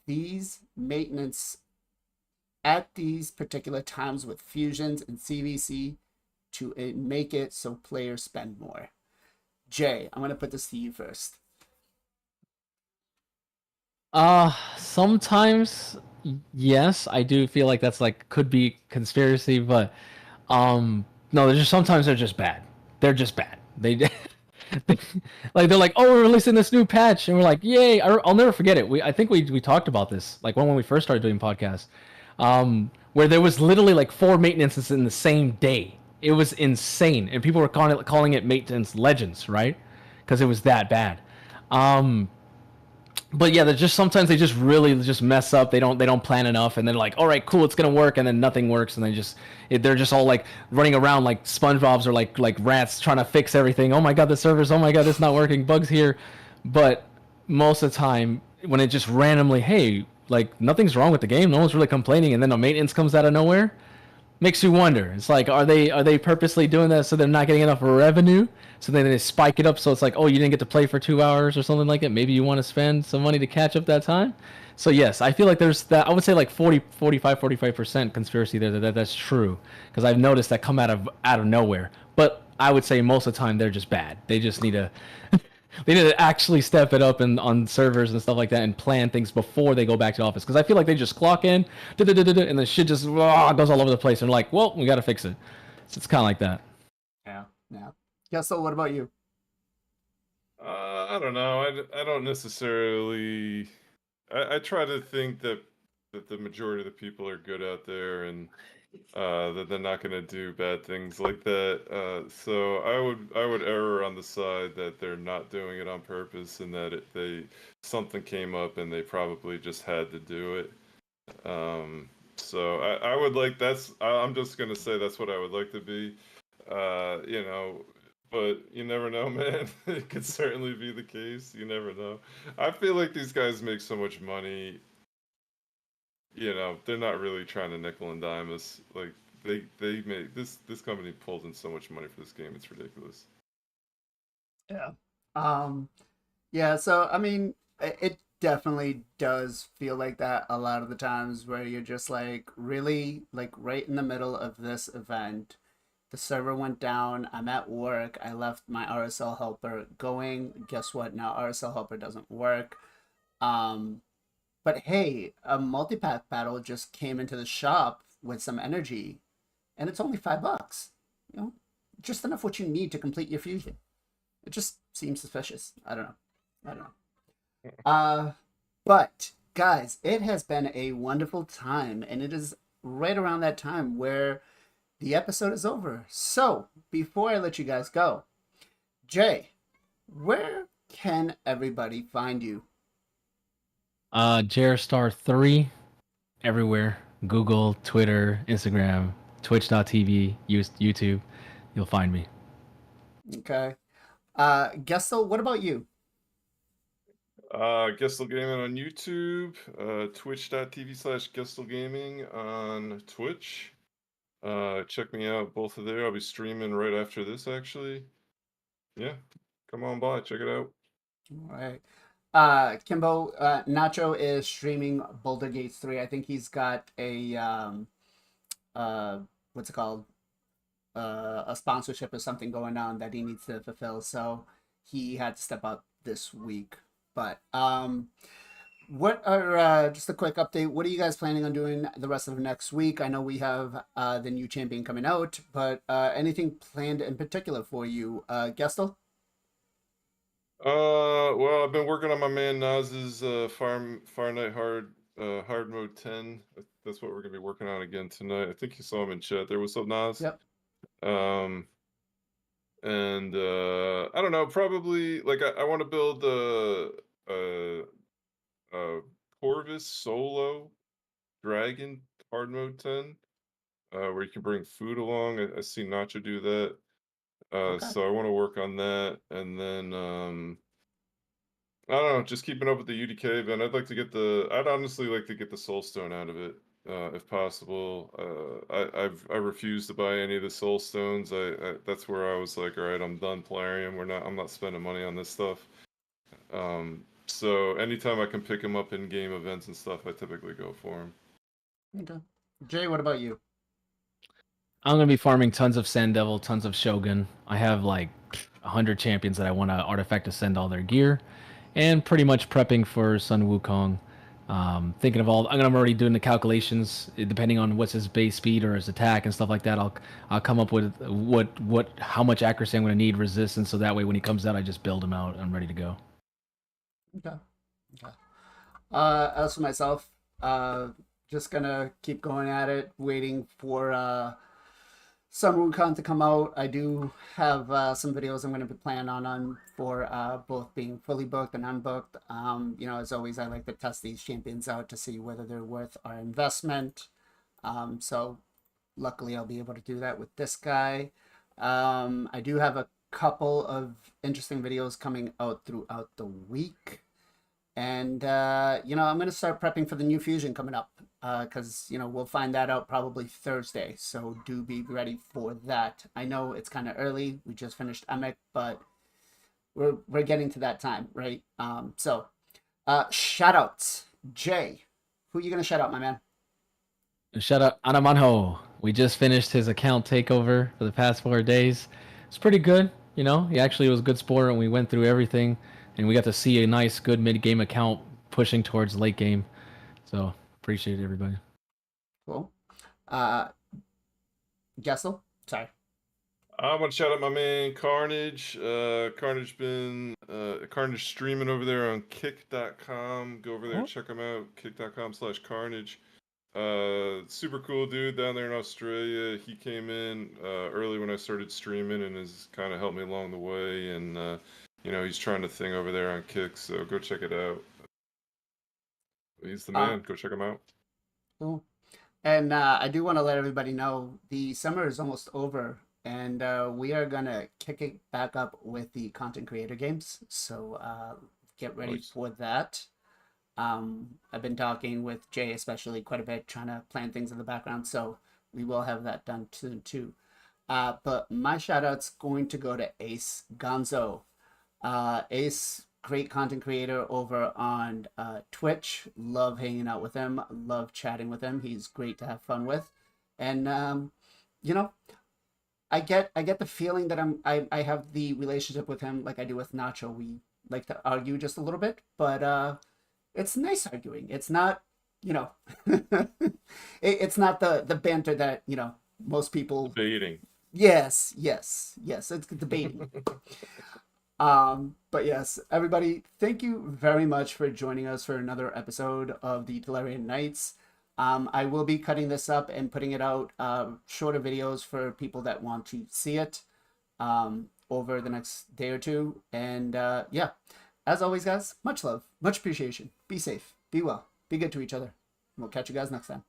these maintenance at these particular times with fusions and CVC to make it so players spend more? Jay, I'm gonna put this to you first. Sometimes yes, I do feel like that's like could be conspiracy, but no, there's just sometimes they're just bad. They're just bad. They like they're like, oh, we're releasing this new patch, and we're like, yay! I'll never forget it. I think we talked about this like when we first started doing podcasts, where there was literally like 4 maintenances in the same day. It was insane, and people were calling it maintenance legends, right? Because it was that bad. But yeah, they're just sometimes they just really just mess up. They don't plan enough, and they're like, all right, cool, it's gonna work, and then nothing works, and they're just all like running around like SpongeBob's or like rats trying to fix everything. Oh my god, the servers. Oh my god, it's not working. Bugs here, but most of the time when it just randomly, hey, like nothing's wrong with the game, no one's really complaining, and then the maintenance comes out of nowhere, makes you wonder. It's like, are they purposely doing that so they're not getting enough revenue? So then they spike it up. So it's like, oh, you didn't get to play for 2 hours or something like that. Maybe you want to spend some money to catch up that time. So yes, I feel like there's that. I would say like 45% conspiracy there. That's true, because I've noticed that come out of nowhere. But I would say most of the time they're just bad. They just need to they need to actually step it up on servers and stuff like that and plan things before they go back to office. Because I feel like they just clock in, and the shit just goes all over the place. And they're like, well, we got to fix it. So it's kind of like that. Yeah. Gestal, what about you? I don't know. I don't necessarily. I try to think that the majority of the people are good out there, and that they're not going to do bad things like that. So I would err on the side that they're not doing it on purpose, and that something came up and they probably just had to do it. So I would like I'm just going to say that's what I would like to be. You know, but you never know, man. It could certainly be the case. You never know. I feel like these guys make so much money. They're not really trying to nickel and dime us. Like they make this company pulls in so much money for this game. It's ridiculous. Yeah. Yeah, so I mean, it definitely does feel like that a lot of the times where you're just like really like right in the middle of this event. The server went down. I'm at work. I left my RSL helper going. Guess what? Now RSL helper doesn't work. Um, but hey, a multi-pack battle just came into the shop with some energy, and it's only $5. You know, just enough what you need to complete your fusion. It just seems suspicious. I don't know. I don't know. But guys, it has been a wonderful time, and it is right around that time where the episode is over. So before I let you guys go, Jay, where can everybody find you? JRStar3 everywhere. Google, Twitter, Instagram, Twitch.tv, YouTube. You'll find me. Okay. Gestel, what about you? Gestal Gaming on YouTube, twitch.tv/Gestal Gaming on Twitch. Check me out both of there. I'll be streaming right after this, actually. Yeah, come on by, check it out. All right. Kimbo, Nacho is streaming Boulder Gates 3. I think he's got a what's it called? A sponsorship or something going on that he needs to fulfill. So he had to step up this week. But what are just a quick update? What are you guys planning on doing the rest of next week? I know we have the new champion coming out, but anything planned in particular for you, Gestel? Well, I've been working on my man Naz's Far Night hard mode 10. That's what we're gonna be working on again tonight. I think you saw him in chat there. What's up, Naz? Yep. And I don't know, probably like I want to build Corvus solo dragon hard mode 10, where you can bring food along. I see Nacho do that. Okay. So I want to work on that, and then I don't know, just keeping up with the UDK event. I'd honestly like to get the Soul Stone out of it, if possible. I refuse to buy any of the Soul Stones. That's where I was like, all right, I'm done playing. I'm not spending money on this stuff. So anytime I can pick them up in game events and stuff, I typically go for them. Okay. Jay, what about you? I'm gonna be farming tons of Sand Devil, tons of Shogun. I have like 100 champions that I want to artifact to send all their gear, and pretty much prepping for Sun Wukong. Thinking of I'm already doing the calculations depending on what's his base speed or his attack and stuff like that. I'll come up with how much accuracy I'm going to need, resistance, so that way when he comes out, I just build him out. I'm ready to go. Okay. As for myself, just gonna keep going at it, waiting for Sun Wukong to come out. I do have some videos I'm going to be planning on for both being fully booked and unbooked. As always, I like to test these champions out to see whether they're worth our investment. So luckily, I'll be able to do that with this guy. I do have a couple of interesting videos coming out throughout the week. And, I'm going to start prepping for the new fusion coming up because, we'll find that out probably Thursday. So do be ready for that. I know it's kind of early. We just finished Emek, but we're getting to that time, right? Shout outs. Jay, who are you going to shout out, my man? Shout out Anamanho. We just finished his account takeover for the past 4 days. It's pretty good. He actually was a good sport and we went through everything. And we got to see a nice, good mid-game account pushing towards late game. So, appreciate it, everybody. Cool. Gestal? Sorry. I want to shout out my man Carnage. Carnage streaming over there on kick.com. Go over there and check him out. kick.com/carnage. Super cool dude down there in Australia. He came in early when I started streaming and has kind of helped me along the way. And he's trying to thing over there on Kick, so go check it out. He's the man. Go check him out. Cool. And I do want to let everybody know the summer is almost over, and we are going to kick it back up with the content creator games. So get ready for that. I've been talking with Jay especially quite a bit, trying to plan things in the background, so we will have that done soon too. But my shout out's going to go to Ace Gonzo. Ace, great content creator over on Twitch. Love hanging out with him. Love chatting with him. He's great to have fun with. And I get the feeling that I have the relationship with him like I do with Nacho. We like to argue just a little bit, but it's nice arguing. It's not it's not the banter that most people Debating. Yes, it's debating. But yes, everybody, thank you very much for joining us for another episode of the Teleria Knights. I will be cutting this up and putting it out shorter videos for people that want to see it over the next day or two. And as always, guys, much love, much appreciation. Be safe, be well, be good to each other. We'll catch you guys next time.